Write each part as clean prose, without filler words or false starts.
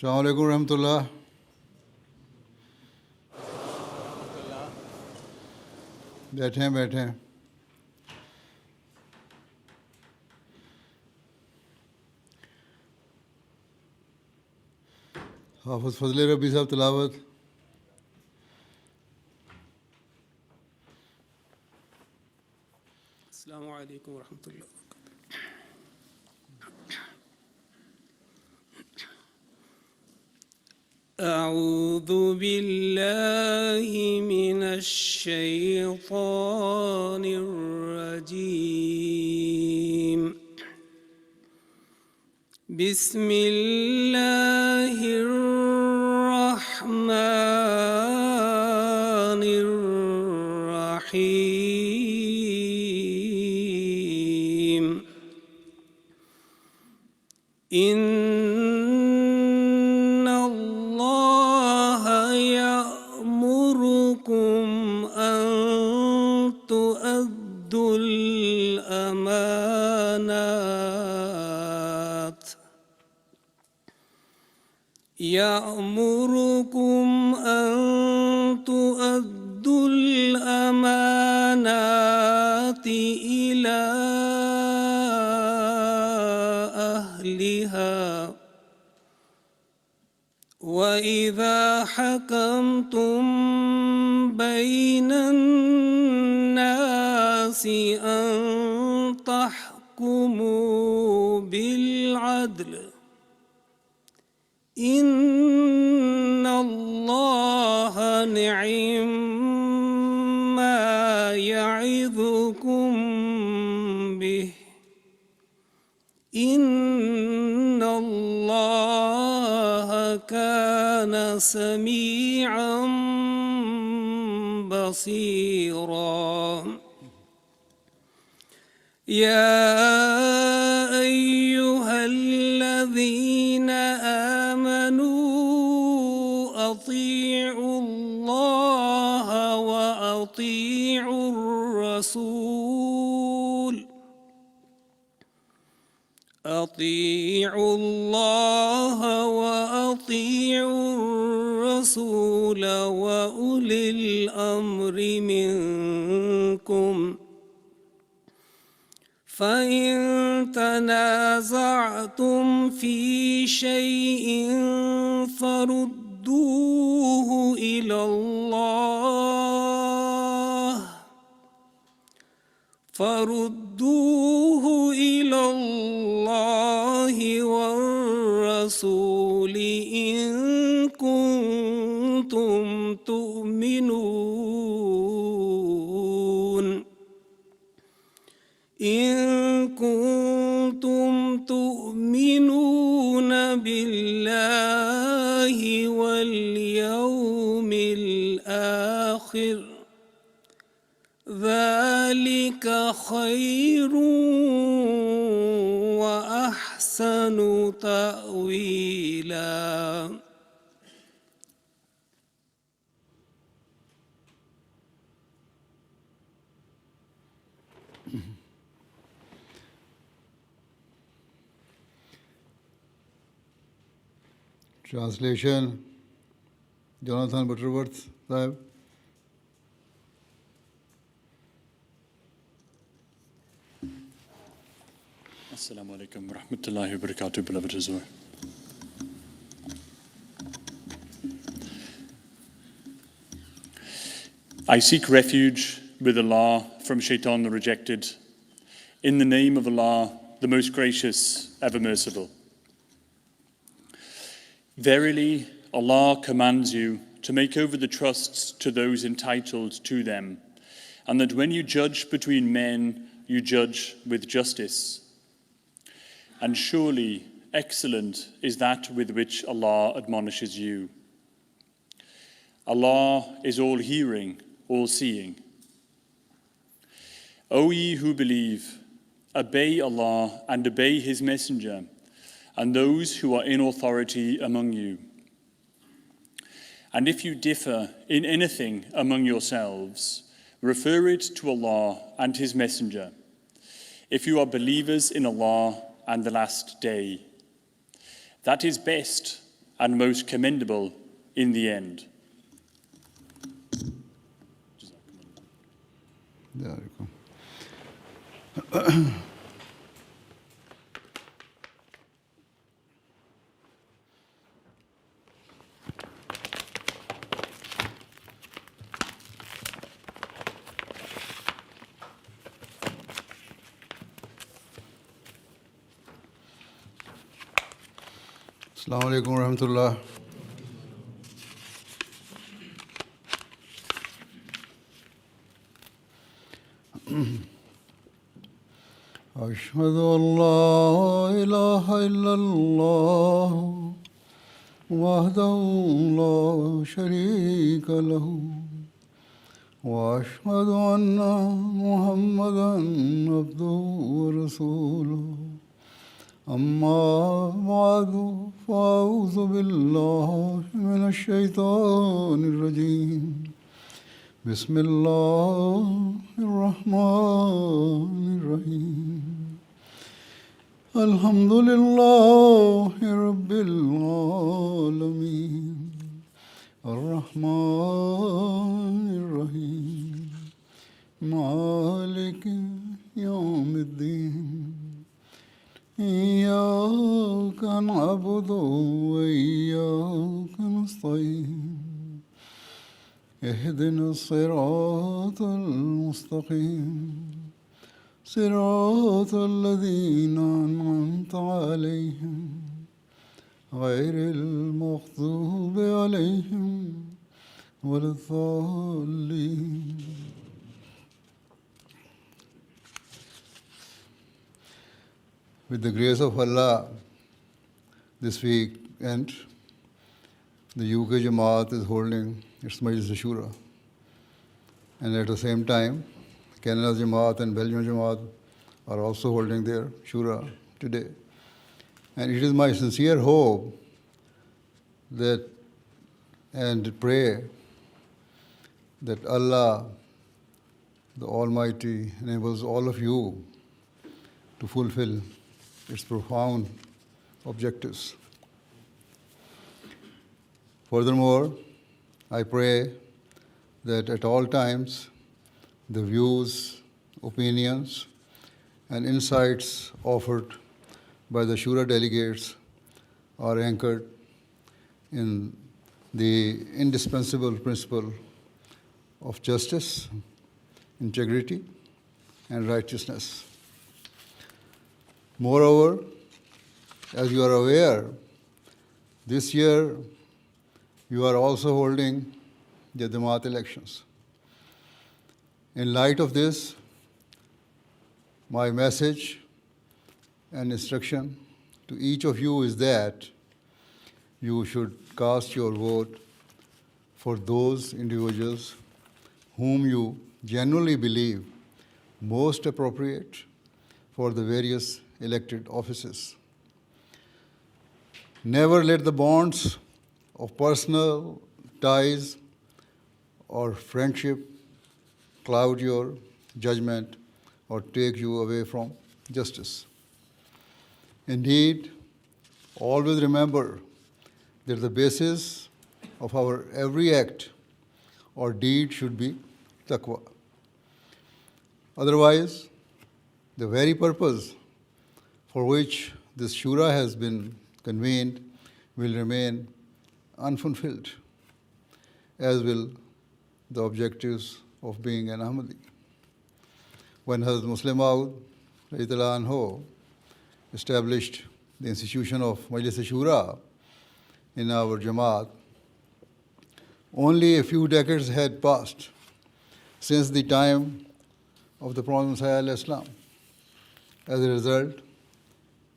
अस्सलाम वालेकुम रहमतुल्लाह। बैठें बैठें। हाफिज़ फजले रब्बी साहब तिलावत। अस्सलामु अलैकुम रहमतुल्लाह। أعوذ بالله من الشيطان الرجيم. بسم الله الرحمن الرحيم. إن الله يأمركم أن تؤدوا الأمانات إلى أهلها وإذا حكمتم بين الناس أن تحكموا بالعدل. إن الله نعم ما يعظكم به. إن الله كان سميعا بصيرا. يا أيها الذين آمنوا أطيعوا الله وأطيعوا الرسول. أطيعوا الله وأطيعوا الرسول وأولي الأمر منكم. فإن تنازعتم في شيء فردوه إلى الله والرسول إن كنتم تؤمنون بالله واليوم الآخر. ذلك خير وأحسن تأويلا. Translation Jonathan Butterworth Sahib. Assalamu alaikum wa rahmatullahi wa barakatuh, beloved Hazrat. I seek refuge with Allah from Shaitan the rejected, in the name of Allah, the most gracious, ever merciful. Verily, Allah commands you to make over the trusts to those entitled to them, and that when you judge between men, you judge with justice. And surely excellent is that with which Allah admonishes you. Allah is all-hearing, all-seeing. O ye who believe, obey Allah and obey His Messenger, and those who are in authority among you. And if you differ in anything among yourselves, refer it to Allah and His Messenger, if you are believers in Allah and the last day. That is best and most commendable in the end. There you go. Assalamu alaikum wa rahmatullah. أشهد أن لا إله إلا الله وحده لا شريك له وأشهد أن محمدا عبده ورسوله أما بعد فأعوذ بالله من الشيطان الرجيم بسم الله الرحمن الرحيم الحمد لله رب العالمين الرحمن الرحيم مالك يوم الدين إياك نعبد وإياك نستعين اهدنا الصراط المستقيم صراط الذين أنعمت عليهم غير المغضوب عليهم ولا الضالين. With the grace of Allah, this weekend, the UK Jamaat is holding its Majlis-e-Shura. And at the same time, Canada's Jamaat and Belgian Jamaat are also holding their Shura today. And it is my sincere hope that and pray that Allah, the Almighty, enables all of you to fulfill its profound objectives. Furthermore, I pray that at all times the views, opinions, and insights offered by the Shura delegates are anchored in the indispensable principle of justice, integrity, and righteousness. Moreover, as you are aware, this year you are also holding the Jamaat elections. In light of this, my message and instruction to each of you is that you should cast your vote for those individuals whom you genuinely believe most appropriate for the various elected offices. Never let the bonds of personal ties or friendship cloud your judgment or take you away from justice. Indeed, always remember that the basis of our every act or deed should be taqwa. Otherwise, the very purpose for which this Shura has been convened will remain unfulfilled, as will the objectives of being an Ahmadi. When Hazrat Muslim Maud radhiyallahu anhu established the institution of Majlis-e-Shura in our Jamaat, only a few decades had passed since the time of the Prophet Messiah alayhi salam. As a result,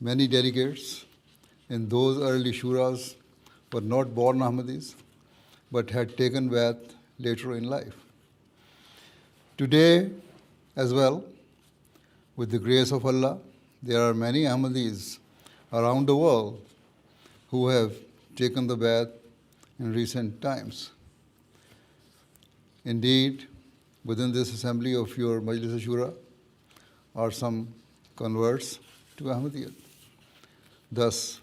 many delegates in those early Shuras were not born Ahmadis, but had taken Bayat later in life. Today, as well, with the grace of Allah, there are many Ahmadis around the world who have taken the Bayat in recent times. Indeed, within this assembly of your Majlis-e-Shura are some converts to Ahmadiyya. Thus,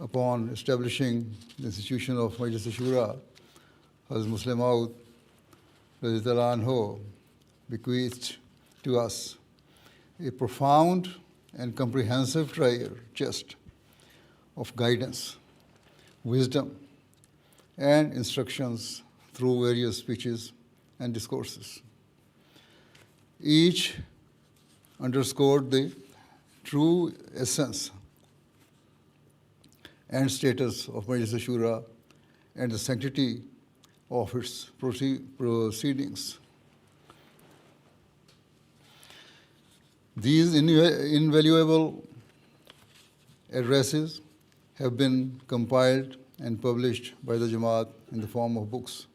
upon establishing the institution of Majlis-e-Shura, Hazrat Muslim Maud radiallahu anhu bequeathed to us a profound and comprehensive treasure chest of guidance, wisdom, and instructions through various speeches and discourses. Each underscored the true essence and status of Majlis-e-Shura and the sanctity of its proceedings. These invaluable addresses have been compiled and published by the Jamaat in the form of books.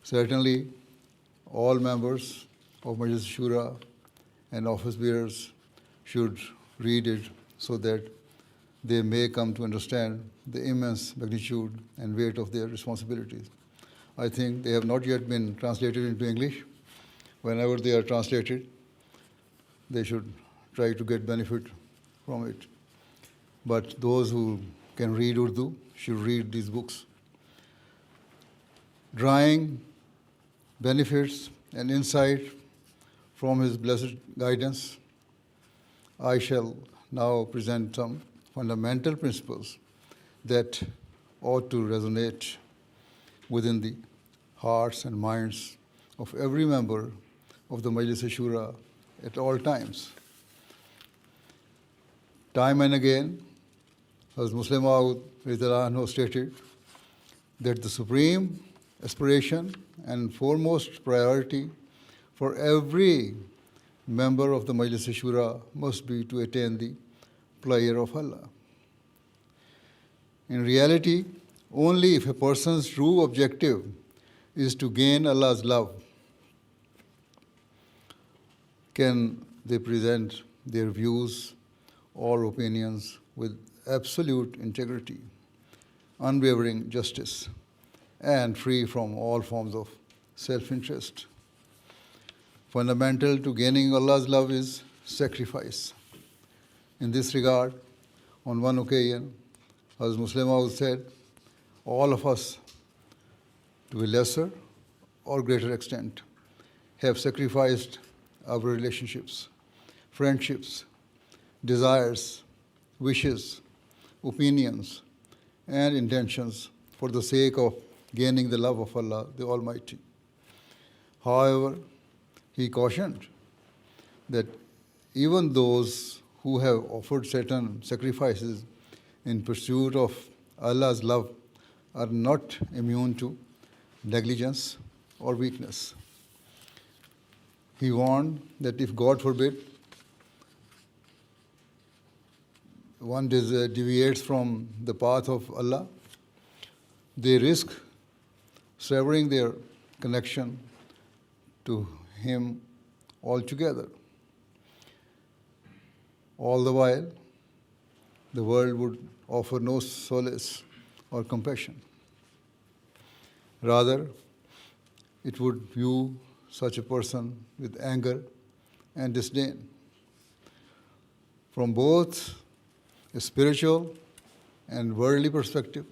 Certainly, all members of Majlis-e-Shura and office bearers should read it so that they may come to understand the immense magnitude and weight of their responsibilities. I think they have not yet been translated into English. Whenever they are translated, they should try to get benefit from it. But those who can read Urdu should read these books. Drawing benefits and insight from his blessed guidance, I shall now present some fundamental principles that ought to resonate within the hearts and minds of every member of the Majlis-e-Shura at all times. Time and again, as Muslim Maud radiallahu anhu stated that the supreme aspiration and foremost priority for every member of the Majlis-e-Shura must be to attain the pleasure of Allah. In reality, only if a person's true objective is to gain Allah's love can they present their views or opinions with absolute integrity, unwavering justice, and free from all forms of self-interest. Fundamental to gaining Allah's love is sacrifice. In this regard, on one occasion, as Muslim Maud said, all of us, to a lesser or greater extent, have sacrificed our relationships, friendships, desires, wishes, opinions, and intentions for the sake of gaining the love of Allah, the Almighty. However, he cautioned that even those who have offered certain sacrifices in pursuit of Allah's love are not immune to negligence or weakness. He warned that if, God forbid, one deviates from the path of Allah, they risk severing their connection to Him altogether. All the while, the world would offer no solace or compassion. Rather, it would view such a person with anger and disdain. From both a spiritual and worldly perspective,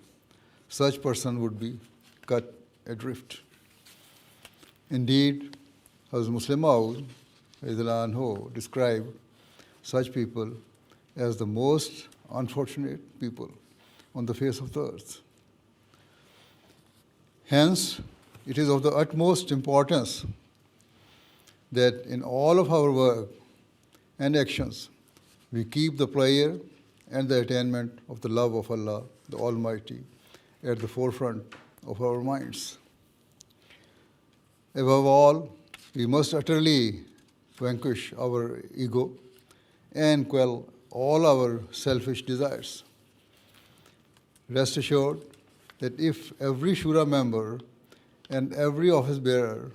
such person would be cut adrift. Indeed, as Muslim Maud radiallahu anhu described such people as the most unfortunate people on the face of the earth. Hence, it is of the utmost importance that in all of our work and actions, we keep the pleasure and the attainment of the love of Allah, the Almighty, at the forefront of our minds. Above all, we must utterly vanquish our ego and quell all our selfish desires. Rest assured that if every Shura member and every office bearer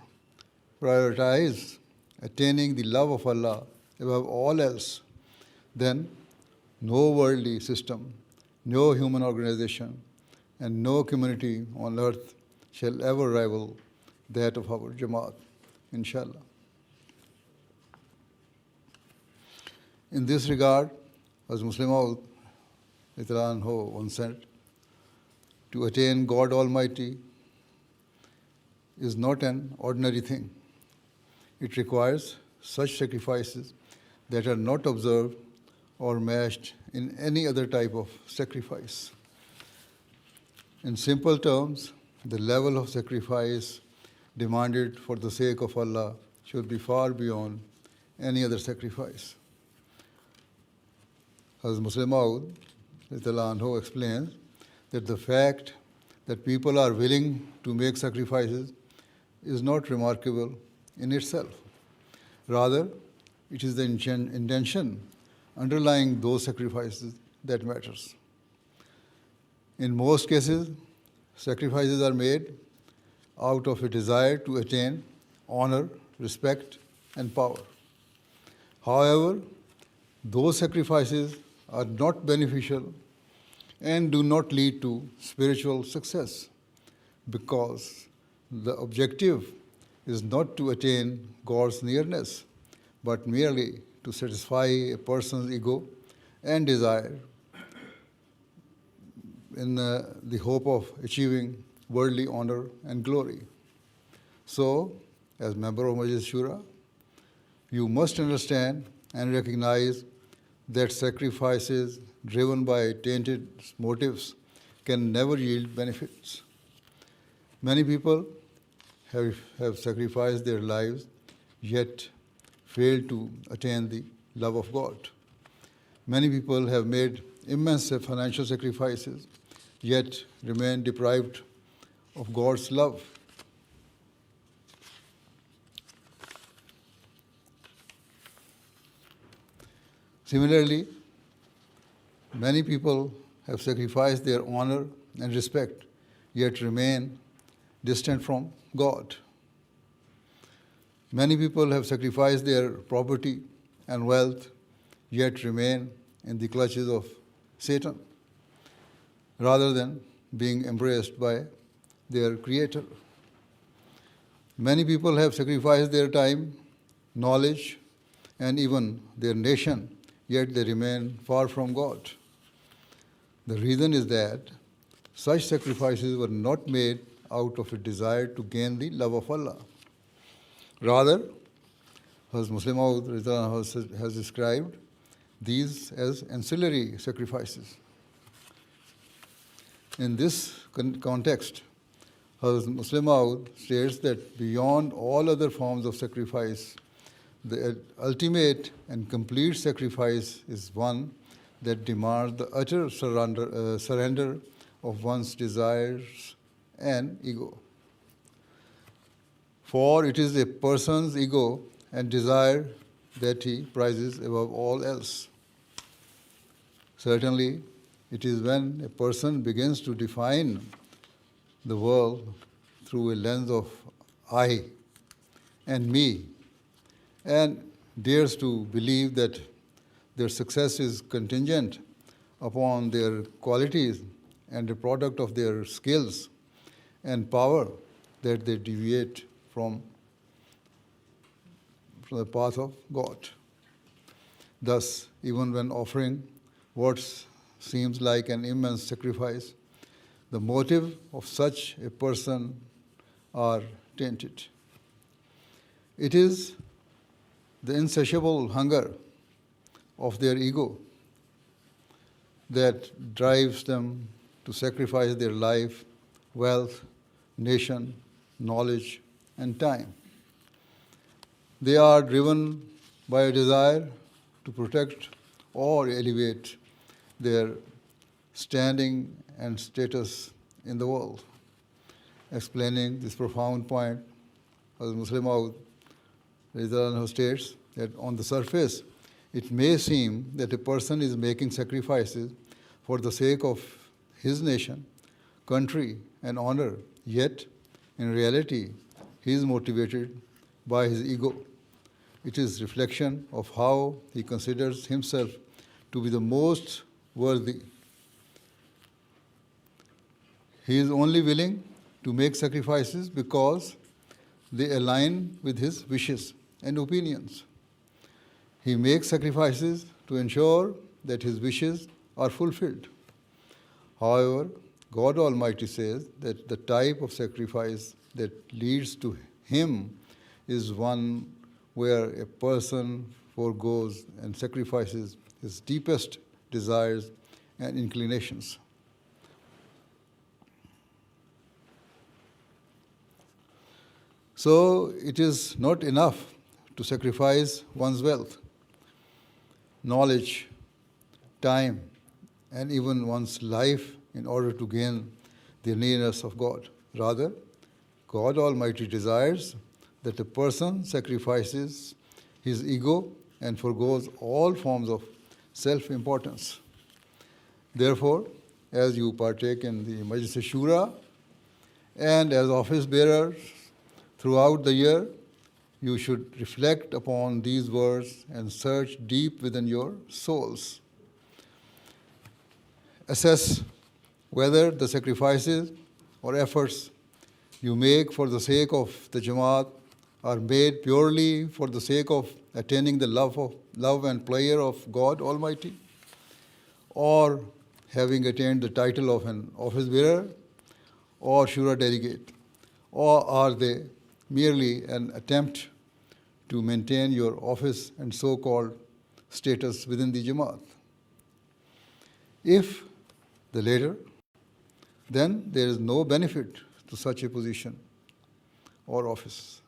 prioritize attaining the love of Allah above all else, then no worldly system, no human organization, and no community on earth shall ever rival that of our Jamaat, inshallah. In this regard, As Muslim once said, to attain God Almighty is not an ordinary thing. It requires such sacrifices that are not observed or matched in any other type of sacrifice. In simple terms, the level of sacrifice demanded for the sake of Allah should be far beyond any other sacrifice. As Muslim Maud explains that the fact that people are willing to make sacrifices is not remarkable in itself. Rather, it is the intention underlying those sacrifices that matters. In most cases, sacrifices are made out of a desire to attain honor, respect, and power. However, those sacrifices are not beneficial and do not lead to spiritual success because the objective is not to attain God's nearness, but merely to satisfy a person's ego and desire in the hope of achieving worldly honor and glory. So, as member of Majlis-e-Shura, you must understand and recognize that sacrifices driven by tainted motives can never yield benefits. Many people have sacrificed their lives, yet failed to attain the love of God. Many people have made immense financial sacrifices, yet remain deprived of God's love. Similarly, many people have sacrificed their honor and respect, yet remain distant from God. Many people have sacrificed their property and wealth, yet remain in the clutches of Satan, rather than being embraced by their Creator. Many people have sacrificed their time, knowledge, and even their nation, yet they remain far from God. The reason is that such sacrifices were not made out of a desire to gain the love of Allah. Rather, as Muslim has described these as ancillary sacrifices. In this context, Muslim states that beyond all other forms of sacrifice, the ultimate and complete sacrifice is one that demands the utter surrender of one's desires and ego. For it is a person's ego and desire that he prizes above all else. Certainly, it is when a person begins to define the world through a lens of I and me, and dares to believe that their success is contingent upon their qualities and a product of their skills and power, that they deviate from the path of God. Thus, even when offering what seems like an immense sacrifice, the motive of such a person are tainted. It is the insatiable hunger of their ego that drives them to sacrifice their life, wealth, nation, knowledge, and time. They are driven by a desire to protect or elevate their standing and status in the world. Explaining this profound point, as Muslim states that on the surface, it may seem that a person is making sacrifices for the sake of his nation, country, and honor, yet, in reality, he is motivated by his ego. It is reflection of how he considers himself to be the most worthy. He is only willing to make sacrifices because they align with his wishes and opinions. He makes sacrifices to ensure that his wishes are fulfilled. However, God Almighty says that the type of sacrifice that leads to him is one where a person forgoes and sacrifices his deepest desires and inclinations. So it is not enough to sacrifice one's wealth, knowledge, time, and even one's life in order to gain the nearness of God. Rather, God Almighty desires that a person sacrifices his ego and forgoes all forms of self-importance. Therefore, as you partake in the Majlis-e-Shura and as office bearers throughout the year, you should reflect upon these words and search deep within your souls. Assess whether the sacrifices or efforts you make for the sake of the Jamaat are made purely for the sake of attaining the love and pleasure of God Almighty, or having attained the title of an office bearer or Shura delegate, or are they merely an attempt to maintain your office and so-called status within the Jamaat? If the latter, then there is no benefit to such a position or office.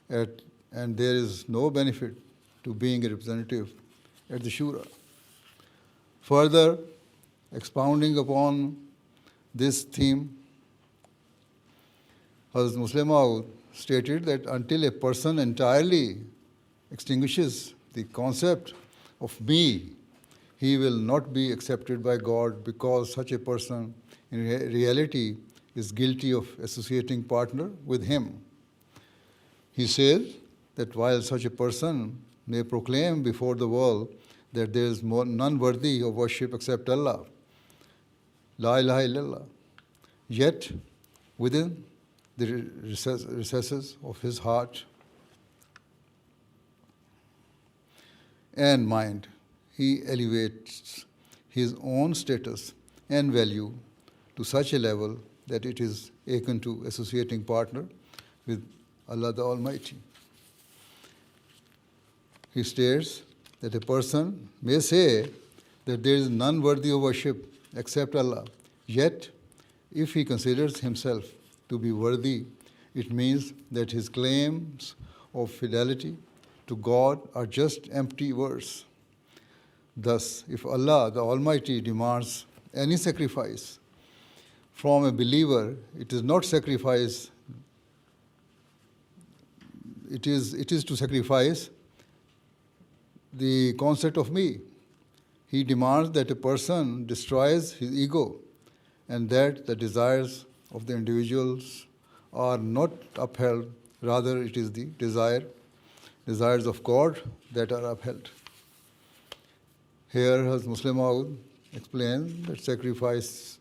And there is no benefit to being a representative at the Shura. Further, expounding upon this theme, Hazrat Muslim Maud stated that until a person entirely extinguishes the concept of me, he will not be accepted by God, because such a person in reality is guilty of associating partner with him. He says that while such a person may proclaim before the world that there is none worthy of worship except Allah, La ilaha illallah, yet within the recesses of his heart and mind, he elevates his own status and value to such a level that it is akin to associating partner with Allah the Almighty. He states that a person may say that there is none worthy of worship except Allah, yet if he considers himself to be worthy, it means that his claims of fidelity to God are just empty words. Thus, if Allah the Almighty demands any sacrifice from a believer, it is not sacrifice, it is to sacrifice the concept of me. He demands that a person destroys his ego and that the desires of the individuals are not upheld, rather it is the desires of God that are upheld. Here, as Muslim Maud explains that sacrifice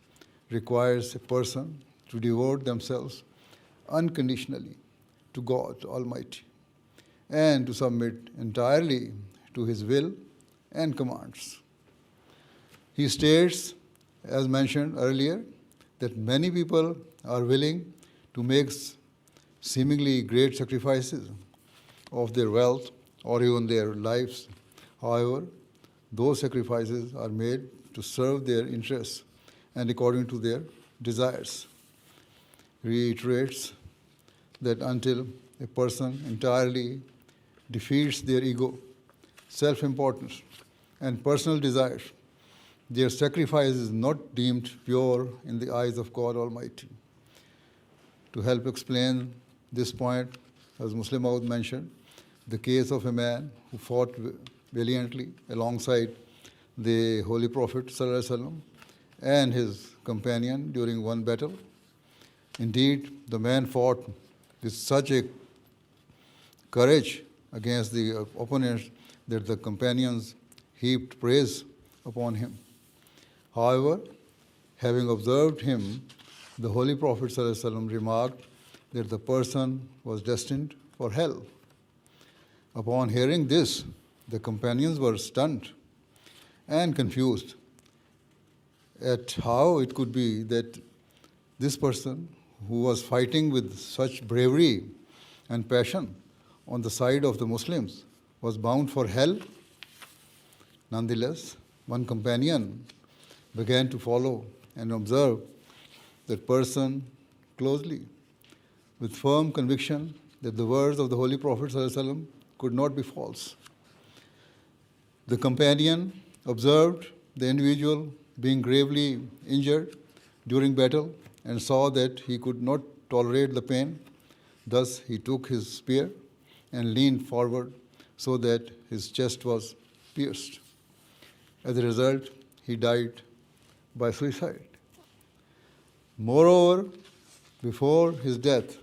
requires a person to devote themselves unconditionally to God Almighty and to submit entirely to His will and commands. He states, as mentioned earlier, that many people are willing to make seemingly great sacrifices of their wealth or even their lives. However, those sacrifices are made to serve their interests and according to their desires. Reiterates that until a person entirely defeats their ego, self-importance, and personal desires, their sacrifice is not deemed pure in the eyes of God Almighty. To help explain this point, as Muslim Maud mentioned, the case of a man who fought valiantly alongside the Holy Prophet ﷺ and his companion during one battle. Indeed, the man fought with such a courage against the opponents that the companions heaped praise upon him. However, having observed him, the Holy Prophet ﷺ remarked that the person was destined for hell. Upon hearing this, the companions were stunned and confused at how it could be that this person who was fighting with such bravery and passion on the side of the Muslims was bound for hell. Nonetheless, one companion began to follow and observe that person closely with firm conviction that the words of the Holy Prophet ﷺ could not be false. The companion observed the individual being gravely injured during battle and saw that he could not tolerate the pain. Thus, he took his spear and leaned forward so that his chest was pierced. As a result, he died by suicide. Moreover, before his death,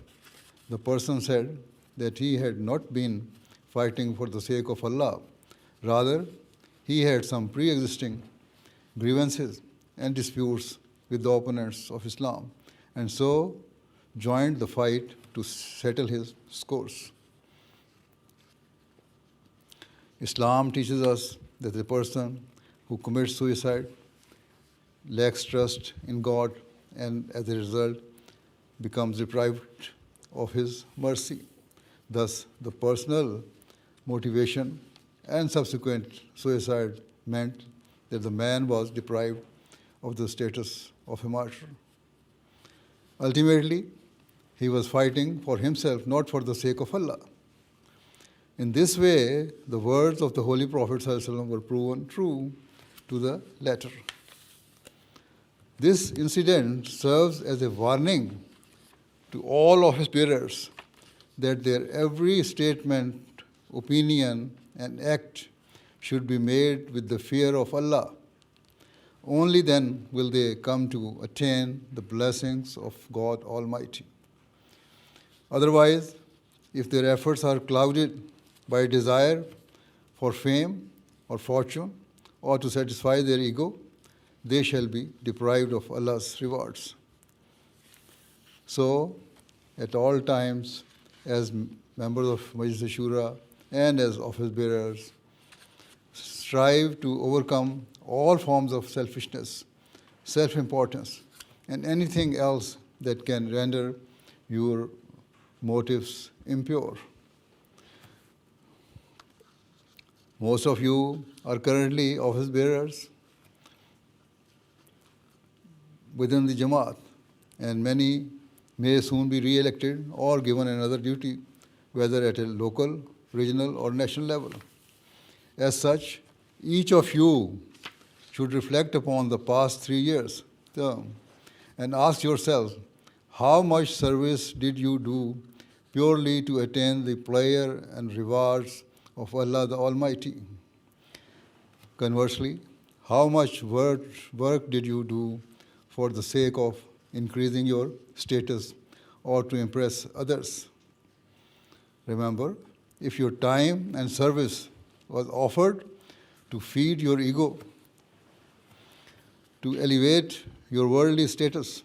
the person said that he had not been fighting for the sake of Allah. Rather, he had some pre-existing grievances and disputes with the opponents of Islam, and so joined the fight to settle his scores. Islam teaches us that the person who commits suicide lacks trust in God and as a result becomes deprived of His mercy. Thus, the personal motivation and subsequent suicide meant that the man was deprived of the status of a martyr. Ultimately, he was fighting for himself, not for the sake of Allah. In this way, the words of the Holy Prophet ﷺ were proven true to the letter. This incident serves as a warning to all office bearers that their every statement, opinion, and act should be made with the fear of Allah. Only then will they come to attain the blessings of God Almighty. Otherwise, if their efforts are clouded by desire for fame or fortune or to satisfy their ego, they shall be deprived of Allah's rewards. So, at all times, as members of Majlis-e-Shura and as office bearers, strive to overcome all forms of selfishness, self-importance, and anything else that can render your motives impure. Most of you are currently office bearers within the Jamaat, and many may soon be re-elected or given another duty, whether at a local, regional, or national level. As such, each of you should reflect upon the past 3 years term and ask yourselves, how much service did you do purely to attain the pleasure and rewards of Allah the Almighty? Conversely, how much work did you do for the sake of increasing your status or to impress others? Remember, if your time and service was offered to feed your ego, to elevate your worldly status,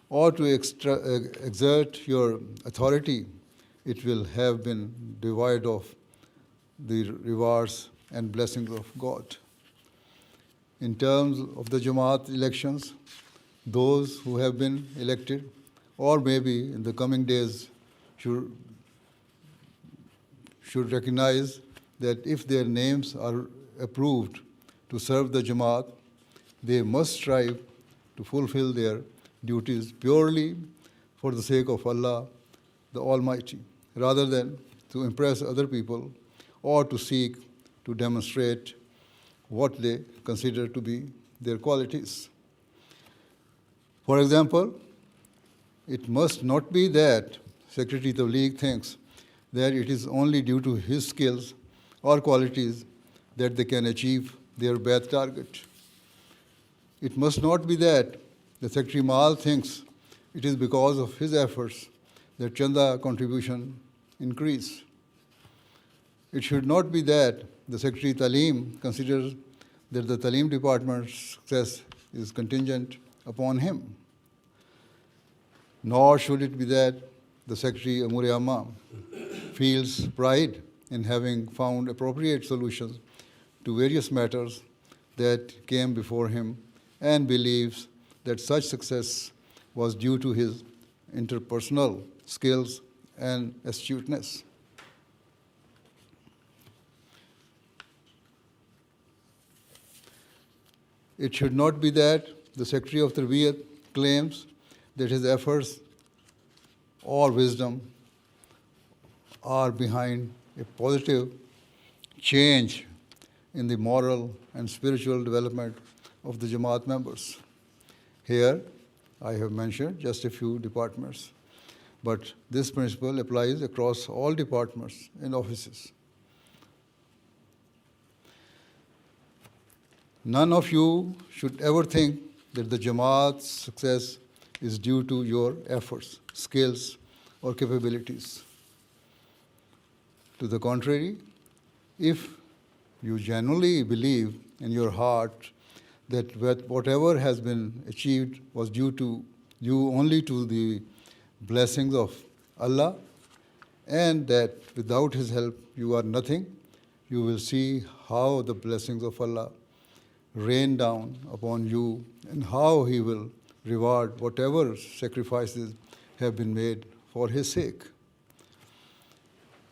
or to exert your authority, it will have been devoid of the rewards and blessings of God. In terms of the Jamaat elections, those who have been elected or maybe in the coming days should recognize that if their names are approved to serve the Jamaat, they must strive to fulfill their duties purely for the sake of Allah the Almighty, rather than to impress other people or to seek to demonstrate what they consider to be their qualities. For example, it must not be that Secretary Tabligh thinks that it is only due to his skills or qualities that they can achieve their bad target. It must not be that the Secretary Mal thinks it is because of his efforts that Chanda contribution increased. It should not be that the Secretary Talim considers that the Talim department's success is contingent upon him. Nor should it be that the Secretary Amur-e-Amma feels pride in having found appropriate solutions to various matters that came before him and believes that such success was due to his interpersonal skills and astuteness. It should not be that the Secretary of Tarbiyat claims that his efforts or wisdom are behind a positive change in the moral and spiritual development of the Jamaat members. Here, I have mentioned just a few departments, but this principle applies across all departments and offices. None of you should ever think that the Jamaat's success is due to your efforts, skills, or capabilities. To the contrary, if you genuinely believe in your heart that whatever has been achieved was due to you only to the blessings of Allah, and that without His help you are nothing, you will see how the blessings of Allah rain down upon you and how He will reward whatever sacrifices have been made for His sake.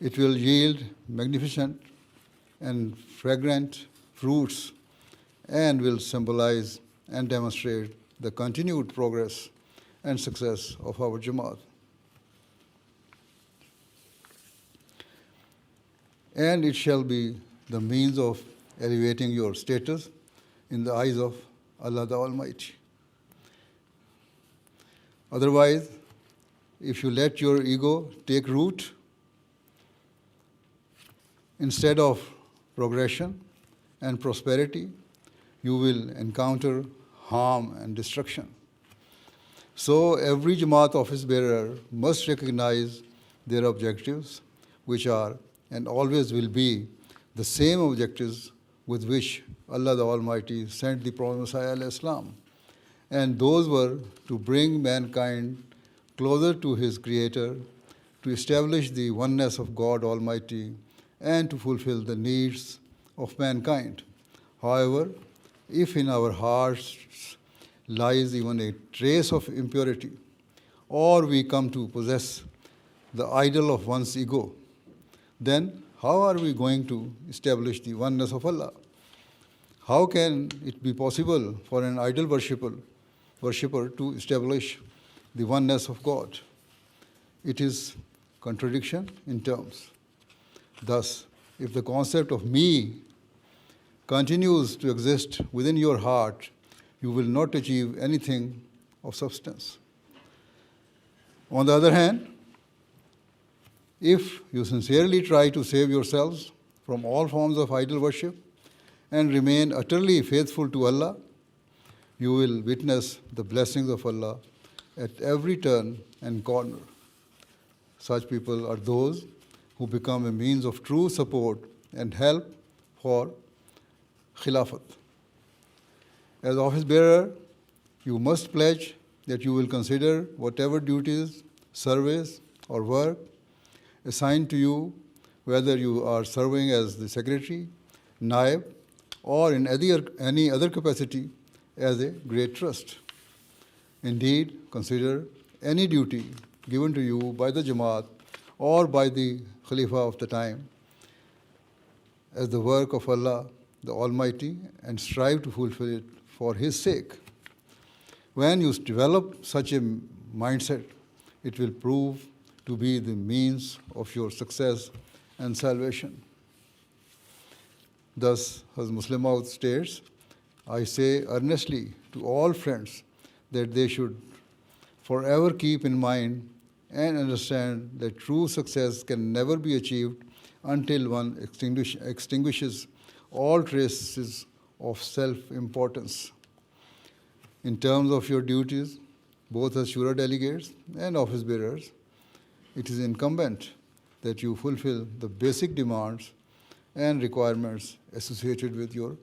It will yield magnificent and fragrant fruits and will symbolize and demonstrate the continued progress and success of our Jamaat. And it shall be the means of elevating your status in the eyes of Allah the Almighty. Otherwise, if you let your ego take root, instead of progression and prosperity, you will encounter harm and destruction. So every Jamaat office bearer must recognize their objectives, which are and always will be the same objectives with which Allah the Almighty sent the Prophet Messiah Islam. And those were to bring mankind closer to his Creator, to establish the oneness of God Almighty, and to fulfill the needs of mankind. However, if in our hearts lies even a trace of impurity, or we come to possess the idol of one's ego, then how are we going to establish the oneness of Allah? How can it be possible for an idol worshipper to establish the oneness of God? It is contradiction in terms. Thus, if the concept of me continues to exist within your heart, you will not achieve anything of substance. On the other hand, if you sincerely try to save yourselves from all forms of idol worship and remain utterly faithful to Allah, you will witness the blessings of Allah at every turn and corner. Such people are those who become a means of true support and help for Khilafat. As office bearer, you must pledge that you will consider whatever duties, service, or work assigned to you, whether you are serving as the secretary, naib, or in any other capacity, as a great trust. Indeed, consider any duty given to you by the Jamaat or by the Khalifa of the time as the work of Allah, the Almighty, and strive to fulfill it for His sake. When you develop such a mindset, it will prove to be the means of your success and salvation. Thus, as Muslim Maud states, I say earnestly to all friends that they should forever keep in mind and understand that true success can never be achieved until one extinguishes all traces of self-importance. In terms of your duties, both as Shura delegates and office bearers, it is incumbent that you fulfill the basic demands and requirements associated with your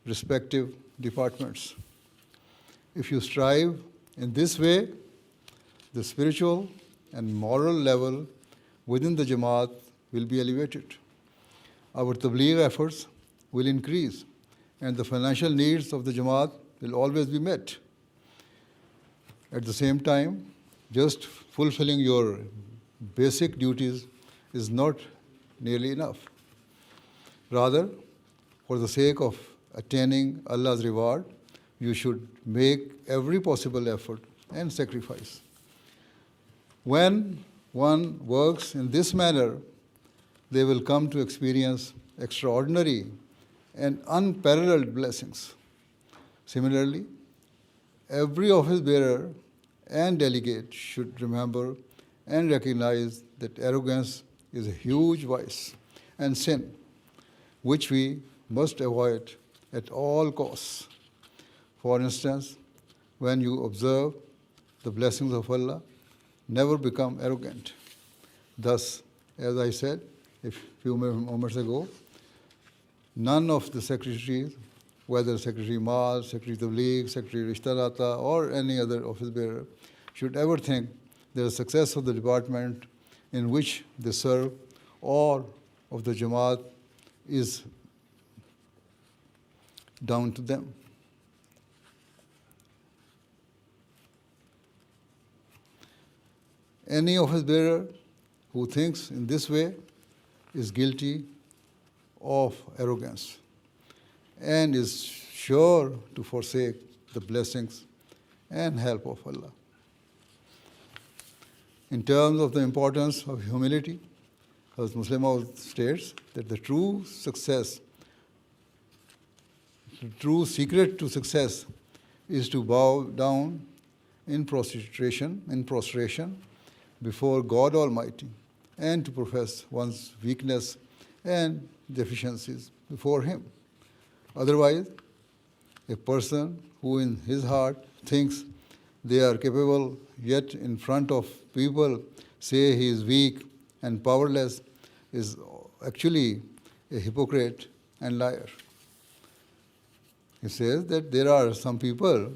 respective departments. If you strive in this way, the spiritual and moral level within the Jamaat will be elevated. Our tabligh efforts will increase, and the financial needs of the Jamaat will always be met. At the same time, just fulfilling your basic duties is not nearly enough. Rather, for the sake of attaining Allah's reward, you should make every possible effort and sacrifice. When one works in this manner, they will come to experience extraordinary and unparalleled blessings. Similarly, every office bearer and delegate should remember and recognize that arrogance is a huge vice and sin, which we must avoid at all costs. For instance, when you observe the blessings of Allah, never become arrogant. Thus, as I said a few moments ago, none of the secretaries, whether Secretary Mal, Secretary Tabligh, Secretary Rishtarata, or any other office bearer, should ever think that the success of the department in which they serve or of the Jamaat is down to them. Any office bearer who thinks in this way is guilty of arrogance and is sure to forsake the blessings and help of Allah. In terms of the importance of humility, Hazrat Muslim states that the true secret to success is to bow down in prostration before God Almighty and to profess one's weakness and deficiencies before Him. Otherwise, a person who in his heart thinks they are capable, yet in front of people say he is weak and powerless, is actually a hypocrite and liar. He says that there are some people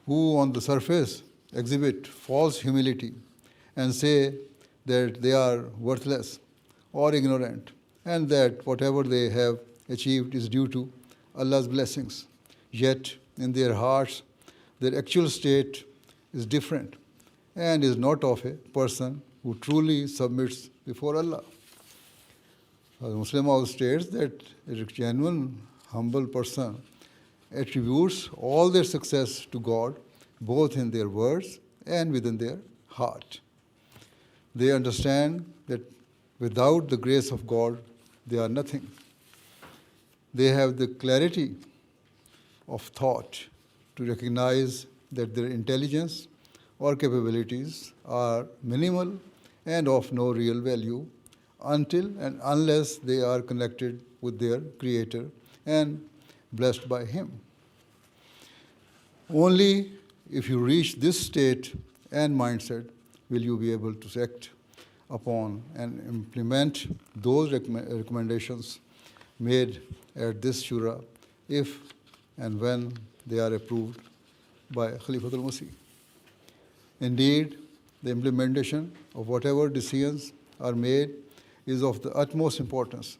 who on the surface exhibit false humility and say that they are worthless or ignorant and that whatever they have achieved is due to Allah's blessings. Yet in their hearts, their actual state is different and is not of a person who truly submits before Allah. A Muslim also states that a genuine, humble person attributes all their success to God, both in their words and within their heart. They understand that without the grace of God, they are nothing. They have the clarity of thought to recognize that their intelligence or capabilities are minimal and of no real value until and unless they are connected with their Creator and blessed by Him. Only if you reach this state and mindset will you be able to act upon and implement those recommendations made at this Shura if and when they are approved by Khalifatul Masih. Indeed, the implementation of whatever decisions are made is of the utmost importance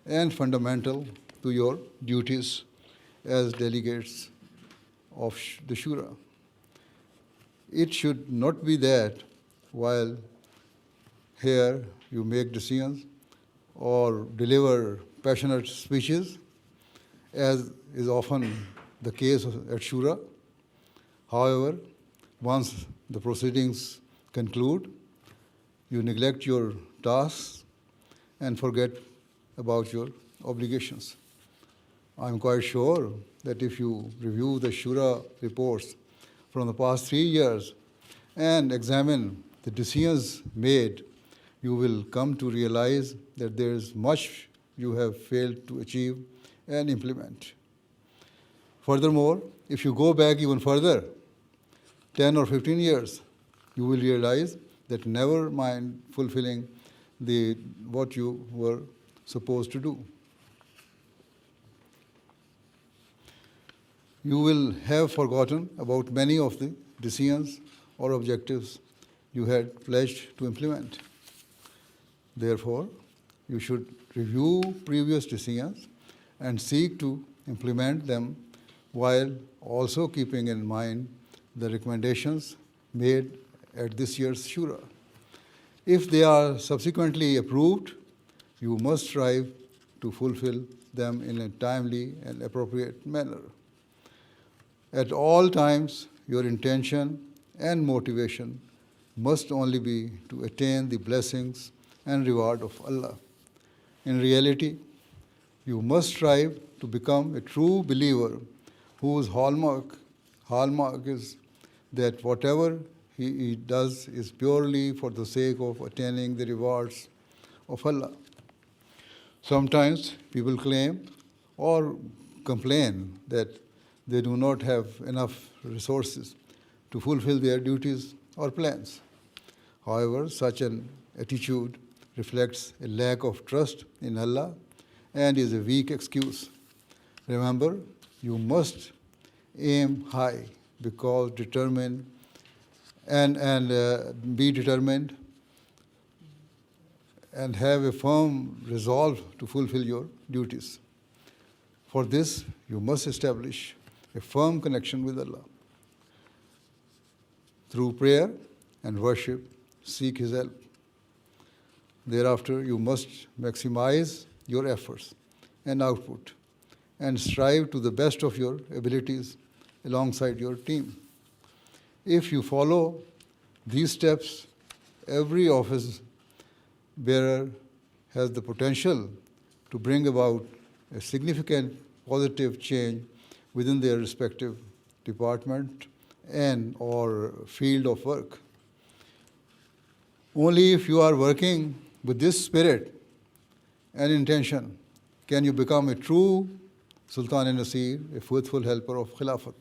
and fundamental to your duties as delegates of the Shura. It should not be that while here you make decisions or deliver passionate speeches, as is often the case at Shura. However, once the proceedings conclude, you neglect your tasks and forget about your obligations. I'm quite sure that if you review the Shura reports from the past 3 years and examine the decisions made, you will come to realize that there is much you have failed to achieve and implement. Furthermore, if you go back even further, 10 or 15 years, you will realize that never mind fulfilling what you were supposed to do. You will have forgotten about many of the decisions or objectives you had pledged to implement. Therefore, you should review previous decisions and seek to implement them while also keeping in mind the recommendations made at this year's Shura. If they are subsequently approved, you must strive to fulfill them in a timely and appropriate manner. At all times, your intention and motivation must only be to attain the blessings and reward of Allah. In reality, you must strive to become a true believer whose hallmark is that whatever he does is purely for the sake of attaining the rewards of Allah. Sometimes people claim or complain that they do not have enough resources to fulfill their duties or plans. However, such an attitude reflects a lack of trust in Allah and is a weak excuse. Remember, you must aim high because be determined and have a firm resolve to fulfill your duties. For this, you must establish a firm connection with Allah. Through prayer and worship, seek His help. Thereafter, you must maximize your efforts and output and strive to the best of your abilities alongside your team. If you follow these steps, every office bearer has the potential to bring about a significant positive change within their respective department and or field of work. Only if you are working with this spirit and intention can you become a true Sultan-e-Nasir, a faithful helper of Khilafat.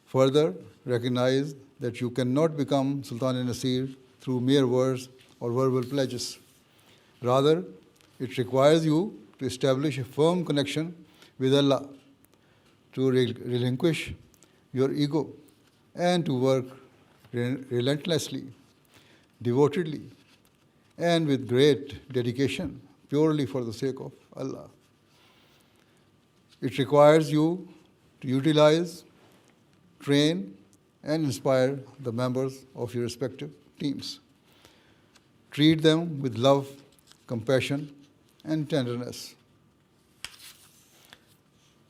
Further, recognize that you cannot become Sultan-e-Nasir through mere words or verbal pledges. Rather, it requires you to establish a firm connection with Allah, to relinquish your ego, and to work relentlessly, devotedly, and with great dedication, purely for the sake of Allah. It requires you to utilize, train, and inspire the members of your respective teams. Treat them with love, compassion, and tenderness.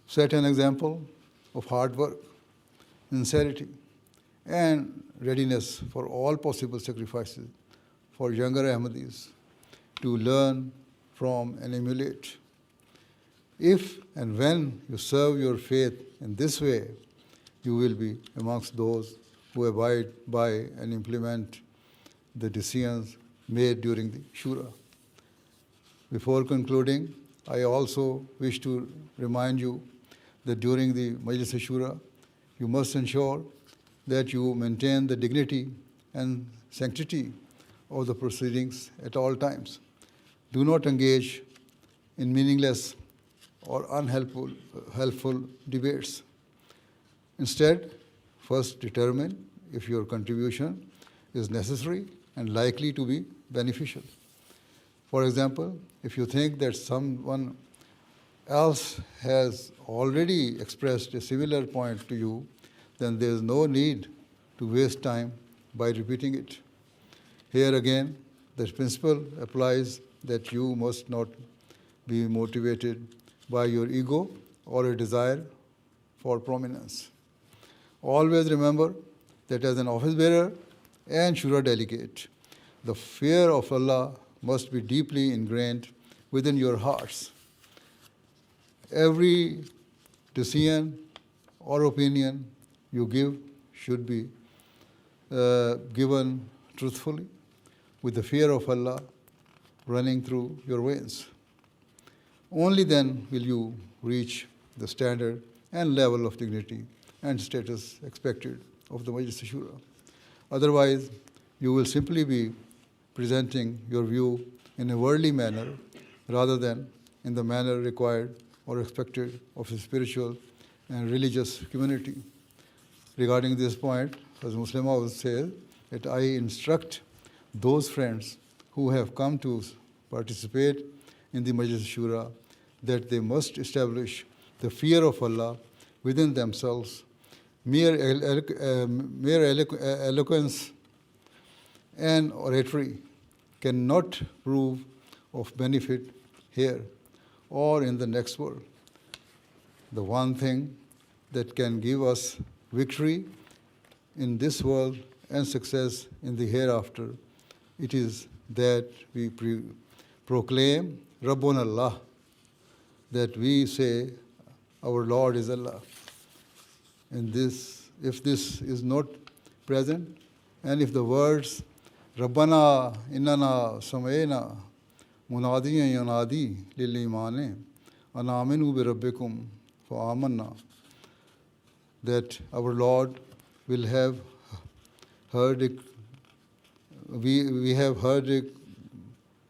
Set an example of hard work, sincerity, and readiness for all possible sacrifices for younger Ahmadis to learn from and emulate. If and when you serve your faith in this way, you will be amongst those who abide by and implement the decisions made during the Shura. Before concluding, I also wish to remind you that during the Majlis-e-Shura, you must ensure that you maintain the dignity and sanctity of the proceedings at all times. Do not engage in meaningless or helpful debates. Instead, first determine if your contribution is necessary and likely to be beneficial. For example, if you think that someone else has already expressed a similar point to you, then there is no need to waste time by repeating it. Here again, the principle applies that you must not be motivated by your ego or a desire for prominence. Always remember that as an office bearer and Shura delegate, the fear of Allah must be deeply ingrained within your hearts. Every decision or opinion you give should be given truthfully, with the fear of Allah running through your veins. Only then will you reach the standard and level of dignity and status expected of the Majlis-e-Shura. Otherwise, you will simply be presenting your view in a worldly manner rather than in the manner required or expected of a spiritual and religious community. Regarding this point, as Muslima would say, that I instruct those friends who have come to participate in the Majlis-e-Shura that they must establish the fear of Allah within themselves. Mere eloquence and oratory cannot prove of benefit here or in the next world. The one thing that can give us victory in this world and success in the hereafter, it is that we proclaim Rabbun Allah, that we say our Lord is Allah. And this, if this is not present, and if the words Rabbana innana samayna munadiyan yunadi lil imane an aminu bi rabbikum fa amanna, that our Lord will have heard it, we have heard it,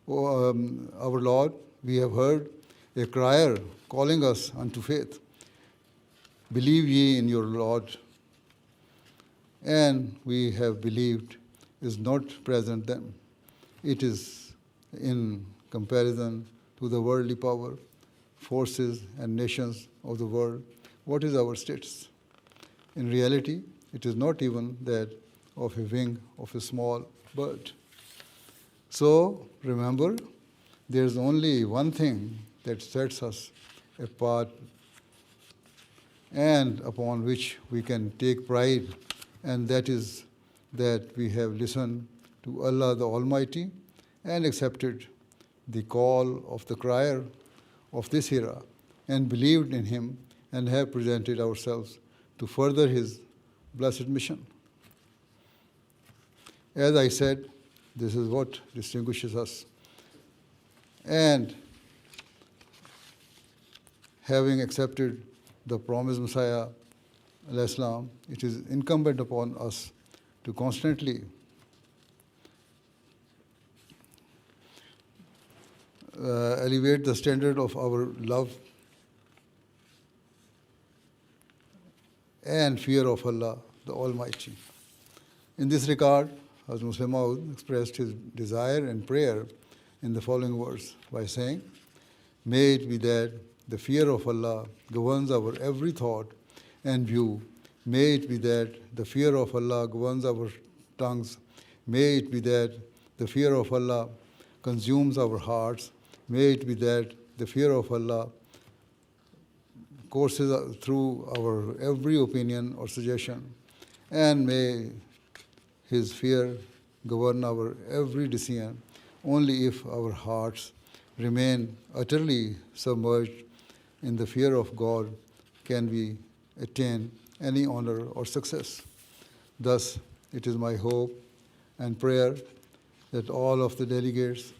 our Lord, we have heard a crier calling us unto faith. Believe ye in your Lord. And we have believed is not present then. It is in comparison to the worldly power, forces and nations of the world. What is our status? In reality, it is not even that of a wing of a small bird. So remember, there is only one thing that sets us apart and upon which we can take pride, and that is that we have listened to Allah the Almighty and accepted the call of the crier of this era and believed in him and have presented ourselves to further his blessed mission. As I said, this is what distinguishes us. And having accepted the promised Messiah, al-Islam, it is incumbent upon us to constantly elevate the standard of our love and fear of Allah, the Almighty. In this regard, Hazrat Muslim Maud expressed his desire and prayer in the following words by saying, "May it be that the fear of Allah governs our every thought and view. May it be that the fear of Allah governs our tongues. May it be that the fear of Allah consumes our hearts. May it be that the fear of Allah courses through our every opinion or suggestion. And may His fear govern our every decision. Only if our hearts remain utterly submerged in the fear of God can we attain any honor or success. Thus, it is my hope and prayer that all of the delegates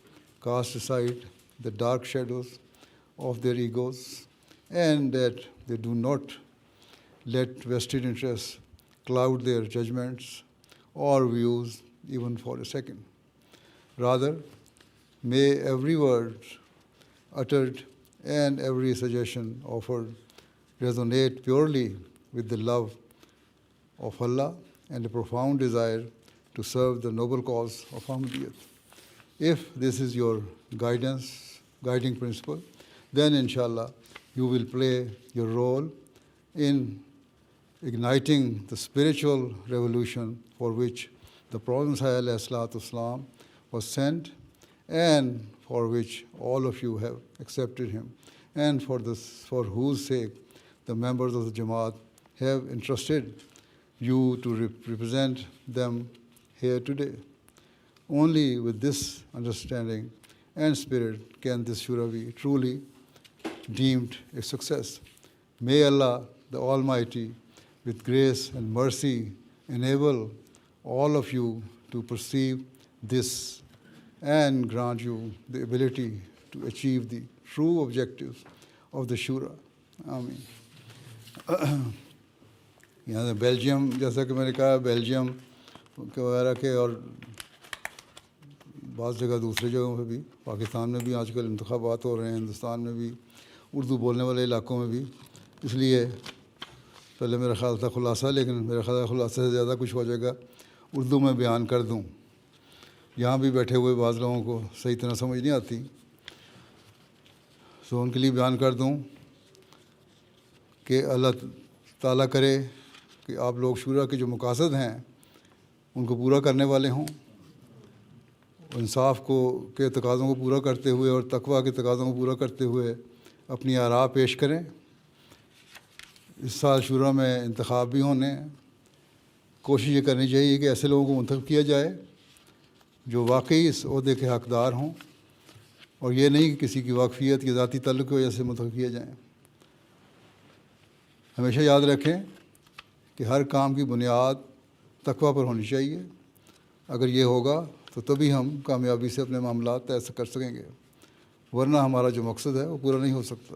cast aside the dark shadows of their egos and that they do not let vested interests cloud their judgments or views even for a second. Rather, may every word uttered and every suggestion offered resonate purely with the love of Allah and a profound desire to serve the noble cause of Ahmadiyya. If this is your guiding principle, then inshallah you will play your role in igniting the spiritual revolution for which the Prophet Muhammad was sent and for which all of you have accepted him, and for whose sake the members of the Jamaat have entrusted you to represent them here today. Only with this understanding and spirit can this Shura be truly deemed a success. May Allah, the Almighty, with grace and mercy, enable all of you to perceive this and grant you the ability to achieve the true objectives of the Shura. Amen. यहाँ Belgium, जैसा कि मैंने कहा, Belgium वगैरह के और बाज़ जगह दूसरी जगहों पे भी, पाकिस्तान में भी आजकल इंतखाबात हो रहे हैं, हिंदुस्तान में भी, उर्दू बोलने वाले इलाकों में भी. इसलिए पहले मेरा ख्याल था खुलासा, लेकिन मेरा ख्याल खुलासे से ज़्यादा कुछ हो जाएगा. उर्दू में बयान कर दूँ. यहाँ भी बैठे हुए बाज़ लोगों को सही तरह समझ नहीं आती. سو ان کے لیے بیان کر دوں کہ اللہ تعالیٰ کرے کہ آپ لوگ شورا کے جو مقاصد ہیں ان کو پورا کرنے والے ہوں، انصاف کے تقاضوں کو پورا کرتے ہوئے اور تقویٰ کے تقاضوں کو پورا کرتے ہوئے اپنی آراء پیش کریں۔ اس سال شورا میں انتخاب بھی ہونے ہیں، کوشش یہ کرنی چاہیے کہ ایسے لوگوں کو منتخب کیا جائے جو واقعی اس عہدے کے حقدار ہوں، اور یہ نہیں کہ کسی کی واقفیت یا ذاتی تعلق کی وجہ سے منتخب کیے جائیں۔ ہمیشہ یاد رکھیں کہ ہر کام کی بنیاد تقویٰ پر ہونی چاہیے۔ اگر یہ ہوگا تو تبھی ہم کامیابی سے اپنے معاملات طے کر سکیں گے، ورنہ ہمارا جو مقصد ہے وہ پورا نہیں ہو سکتا۔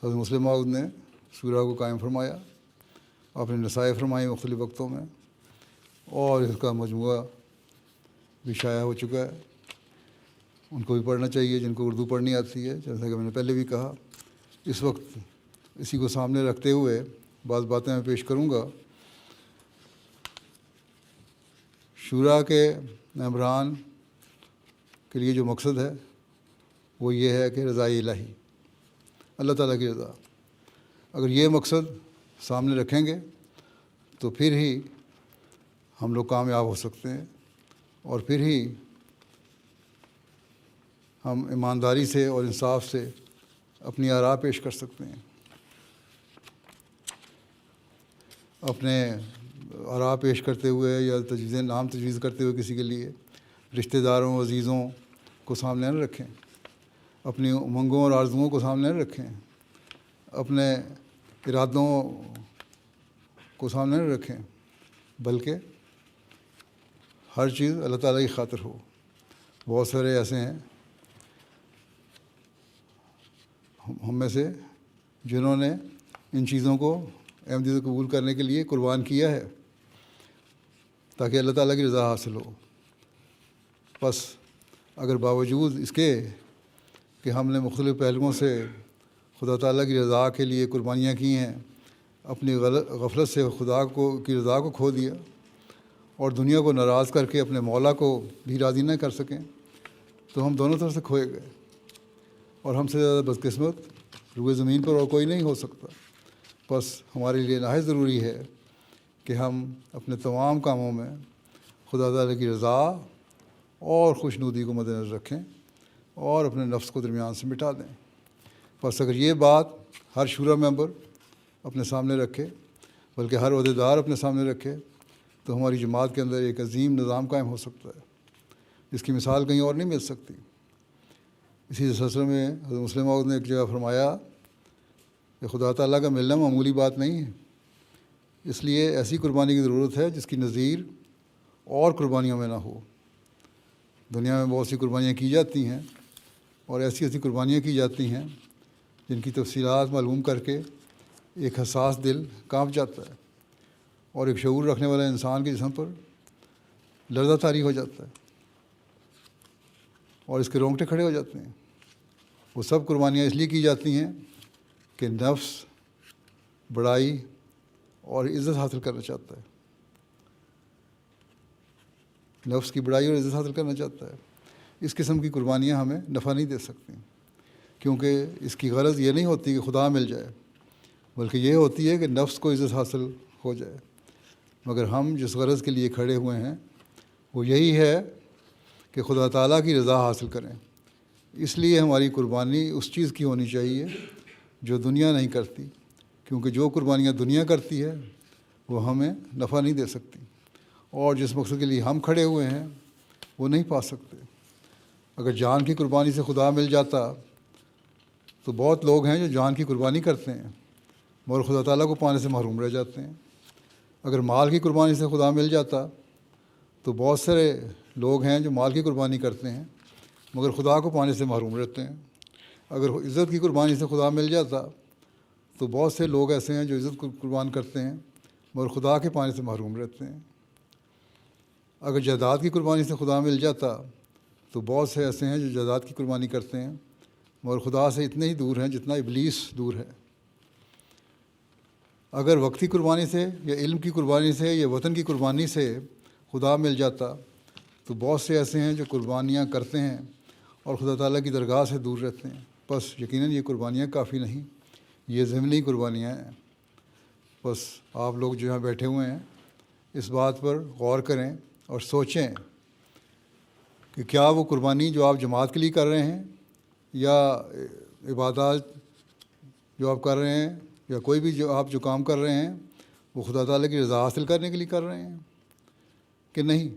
حضرت مسلم موعود نے شورا کو قائم فرمایا، اپنے نصائح فرمائے مختلف وقتوں میں، اور اس کا مجموعہ بھی شائع ہو چکا ہے۔ ان کو بھی پڑھنا چاہیے جن کو اردو پڑھنی آتی ہے، جیسا کہ میں نے پہلے بھی کہا۔ اس وقت اسی کو سامنے رکھتے ہوئے بعض باتیں میں پیش کروں گا۔ شورا کے ممبران کے لیے جو مقصد ہے وہ یہ ہے کہ رضائے الہی، اللہ تعالیٰ کی رضا۔ اگر یہ مقصد سامنے رکھیں گے تو پھر ہی ہم لوگ کامیاب ہو سکتے ہیں، اور پھر ہی ہم ایمانداری سے اور انصاف سے اپنی آراء پیش کر سکتے ہیں۔ اپنے آراء پیش کرتے ہوئے یا نام تجویز کرتے ہوئے کسی کے لیے رشتہ داروں عزیزوں کو سامنے نہ رکھیں، اپنی امنگوں اور آرزوؤں کو سامنے نہ رکھیں، اپنے ارادوں کو سامنے نہ رکھیں، بلکہ ہر چیز اللہ تعالیٰ کی خاطر ہو۔ بہت سارے ایسے ہیں ہم میں سے جنہوں نے ان چیزوں کو احمدیت قبول کرنے کے لیے قربان کیا ہے تاکہ اللہ تعالیٰ کی رضا حاصل ہو۔ بس اگر باوجود اس کے کہ ہم نے مختلف پہلوؤں سے خدا تعالیٰ کی رضا کے لیے قربانیاں کی ہیں، اپنی غفلت سے خدا کی رضا کو کھو دیا اور دنیا کو ناراض کر کے اپنے مولا کو بھی راضی نہ کر سکیں، تو ہم دونوں طرف سے کھوئے گئے، اور ہم سے زیادہ بدقسمت روئے زمین پر اور کوئی نہیں ہو سکتا۔ بس ہمارے لیے نہایت ضروری ہے کہ ہم اپنے تمام کاموں میں خدا تعالیٰ کی رضا اور خوشنودی کو مد نظر رکھیں اور اپنے نفس کو درمیان سے مٹا دیں۔ بس اگر یہ بات ہر شورا ممبر اپنے سامنے رکھے، بلکہ ہر عہدیدار اپنے سامنے رکھے، تو ہماری جماعت کے اندر ایک عظیم نظام قائم ہو سکتا ہے جس کی مثال کہیں اور نہیں مل سکتی۔ اسی سلسلے میں حضرت مسلم موعود نے ایک جگہ فرمایا کہ خدا تعالیٰ کا ملنا معمولی بات نہیں ہے، اس لیے ایسی قربانی کی ضرورت ہے جس کی نظیر اور قربانیوں میں نہ ہو۔ دنیا میں بہت سی قربانیاں کی جاتی ہیں، اور ایسی قربانیاں کی جاتی ہیں جن کی تفصیلات معلوم کر کے ایک حساس دل کانپ جاتا ہے، اور ایک شعور رکھنے والے انسان کے جسم پر لرزہ طاری ہو جاتا ہے، اور اس کے رونگٹے کھڑے ہو جاتے ہیں۔ وہ سب قربانیاں اس لیے کی جاتی ہیں کہ نفس بڑائی اور عزت حاصل کرنا چاہتا ہے، نفس کی بڑائی اور عزت حاصل کرنا چاہتا ہے۔ اس قسم کی قربانیاں ہمیں نفع نہیں دے سکتی، کیونکہ اس کی غرض یہ نہیں ہوتی کہ خدا مل جائے، بلکہ یہ ہوتی ہے کہ نفس کو عزت حاصل ہو جائے۔ مگر ہم جس غرض کے لیے کھڑے ہوئے ہیں وہ یہی ہے کہ خدا تعالیٰ کی رضا حاصل کریں۔ اس لیے ہماری قربانی اس چیز کی ہونی چاہیے جو دنیا نہیں کرتی، کیونکہ جو قربانیاں دنیا کرتی ہے وہ ہمیں نفع نہیں دے سکتی، اور جس مقصد کے لیے ہم کھڑے ہوئے ہیں وہ نہیں پا سکتے۔ اگر جان کی قربانی سے خدا مل جاتا تو بہت لوگ ہیں جو جان کی قربانی کرتے ہیں مگر خدا تعالیٰ کو پانے سے محروم رہ جاتے ہیں۔ اگر مال کی قربانی سے خدا مل جاتا تو بہت سارے لوگ ہیں جو مال کی قربانی کرتے ہیں مگر خدا کو پانے سے محروم رہتے ہیں۔ اگر عزت کی قربانی سے خدا مل جاتا تو بہت سے لوگ ایسے ہیں جو عزت کو قربان کرتے ہیں مگر خدا کے پانے سے محروم رہتے ہیں۔ اگر جائیداد کی قربانی سے خدا مل جاتا تو بہت سے ایسے ہیں جو جائیداد کی قربانی کرتے ہیں مگر خدا سے اتنے ہی دور ہیں جتنا ابلیس دور ہے۔ اگر وقتی قربانی سے یا علم کی قربانی سے یا وطن کی قربانی سے خدا مل جاتا تو بہت سے ایسے ہیں جو قربانیاں کرتے ہیں اور خدا تعالیٰ کی درگاہ سے دور رہتے ہیں، بس یقیناً یہ قربانیاں کافی نہیں، یہ ضمنی قربانیاں ہیں۔ بس آپ لوگ جو یہاں بیٹھے ہوئے ہیں اس بات پر غور کریں اور سوچیں کہ کیا وہ قربانی جو آپ جماعت کے لیے کر رہے ہیں یا عبادات جو آپ کر رہے ہیں یا کوئی بھی جو کام کر رہے ہیں وہ خدا تعالیٰ کی رضا حاصل کرنے کے لیے کر رہے ہیں کہ نہیں۔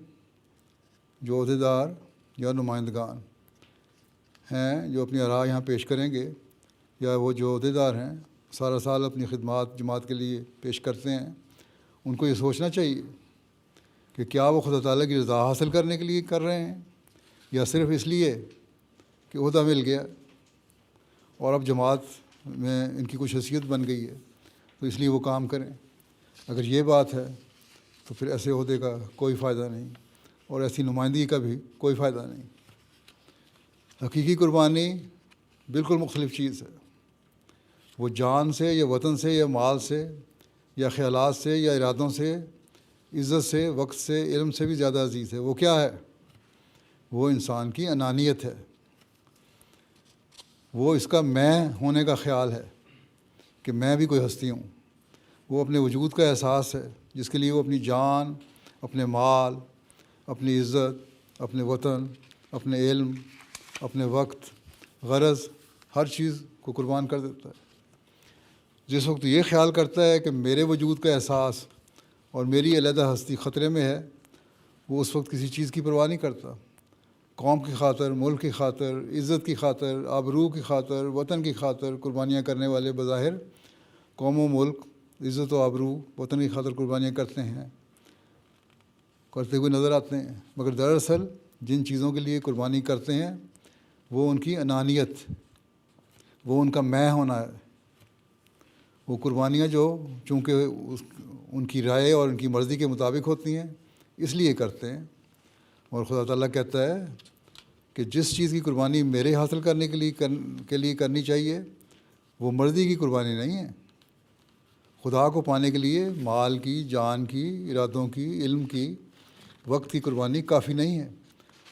جو عہدیدار یا نمائندگان ہیں جو اپنی آراء یہاں پیش کریں گے، یا وہ جو عہدیدار ہیں سارا سال اپنی خدمات جماعت کے لیے پیش کرتے ہیں، ان کو یہ سوچنا چاہیے کہ کیا وہ خدا تعالیٰ کی رضا حاصل کرنے کے لیے کر رہے ہیں یا صرف اس لیے کہ عہدہ مل گیا اور اب جماعت میں ان کی کچھ حیثیت بن گئی ہے تو اس لیے وہ کام کریں۔ اگر یہ بات ہے تو پھر ایسے عہدے کا کوئی فائدہ نہیں اور ایسی نمائندگی کا بھی کوئی فائدہ نہیں۔ حقیقی قربانی بالکل مختلف چیز ہے، وہ جان سے یا وطن سے یا مال سے یا خیالات سے یا ارادوں سے، عزت سے، وقت سے، علم سے بھی زیادہ عزیز ہے۔ وہ کیا ہے؟ وہ انسان کی انانیت ہے، وہ اس کا میں ہونے کا خیال ہے کہ میں بھی کوئی ہستی ہوں۔ وہ اپنے وجود کا احساس ہے جس کے لیے وہ اپنی جان، اپنے مال، اپنی عزت، اپنے وطن، اپنے علم، اپنے وقت، غرض، ہر چیز کو قربان کر دیتا ہے۔ جس وقت یہ خیال کرتا ہے کہ میرے وجود کا احساس اور میری علیحدہ ہستی خطرے میں ہے، وہ اس وقت کسی چیز کی پرواہ نہیں کرتا۔ قوم کی خاطر، ملک کی خاطر، عزت کی خاطر، آبرو کی خاطر، وطن کی خاطر قربانیاں کرنے والے بظاہر قوم و ملک، عزت و آبرو، وطن کی خاطر قربانیاں کرتے ہوئے نظر آتے ہیں، مگر دراصل جن چیزوں کے لیے قربانی کرتے ہیں وہ ان کی انانیت، وہ ان کا میں ہونا ہے۔ وہ قربانیاں جو چونکہ ان کی رائے اور ان کی مرضی کے مطابق ہوتی ہیں اس لیے کرتے ہیں، اور خدا تعالیٰ کہتا ہے کہ جس چیز کی قربانی میرے حاصل کرنے کے لیے کرنی چاہیے وہ مرضی کی قربانی نہیں ہے۔ خدا کو پانے کے لیے مال کی، جان کی، ارادوں کی، علم کی، وقت کی قربانی کافی نہیں ہے۔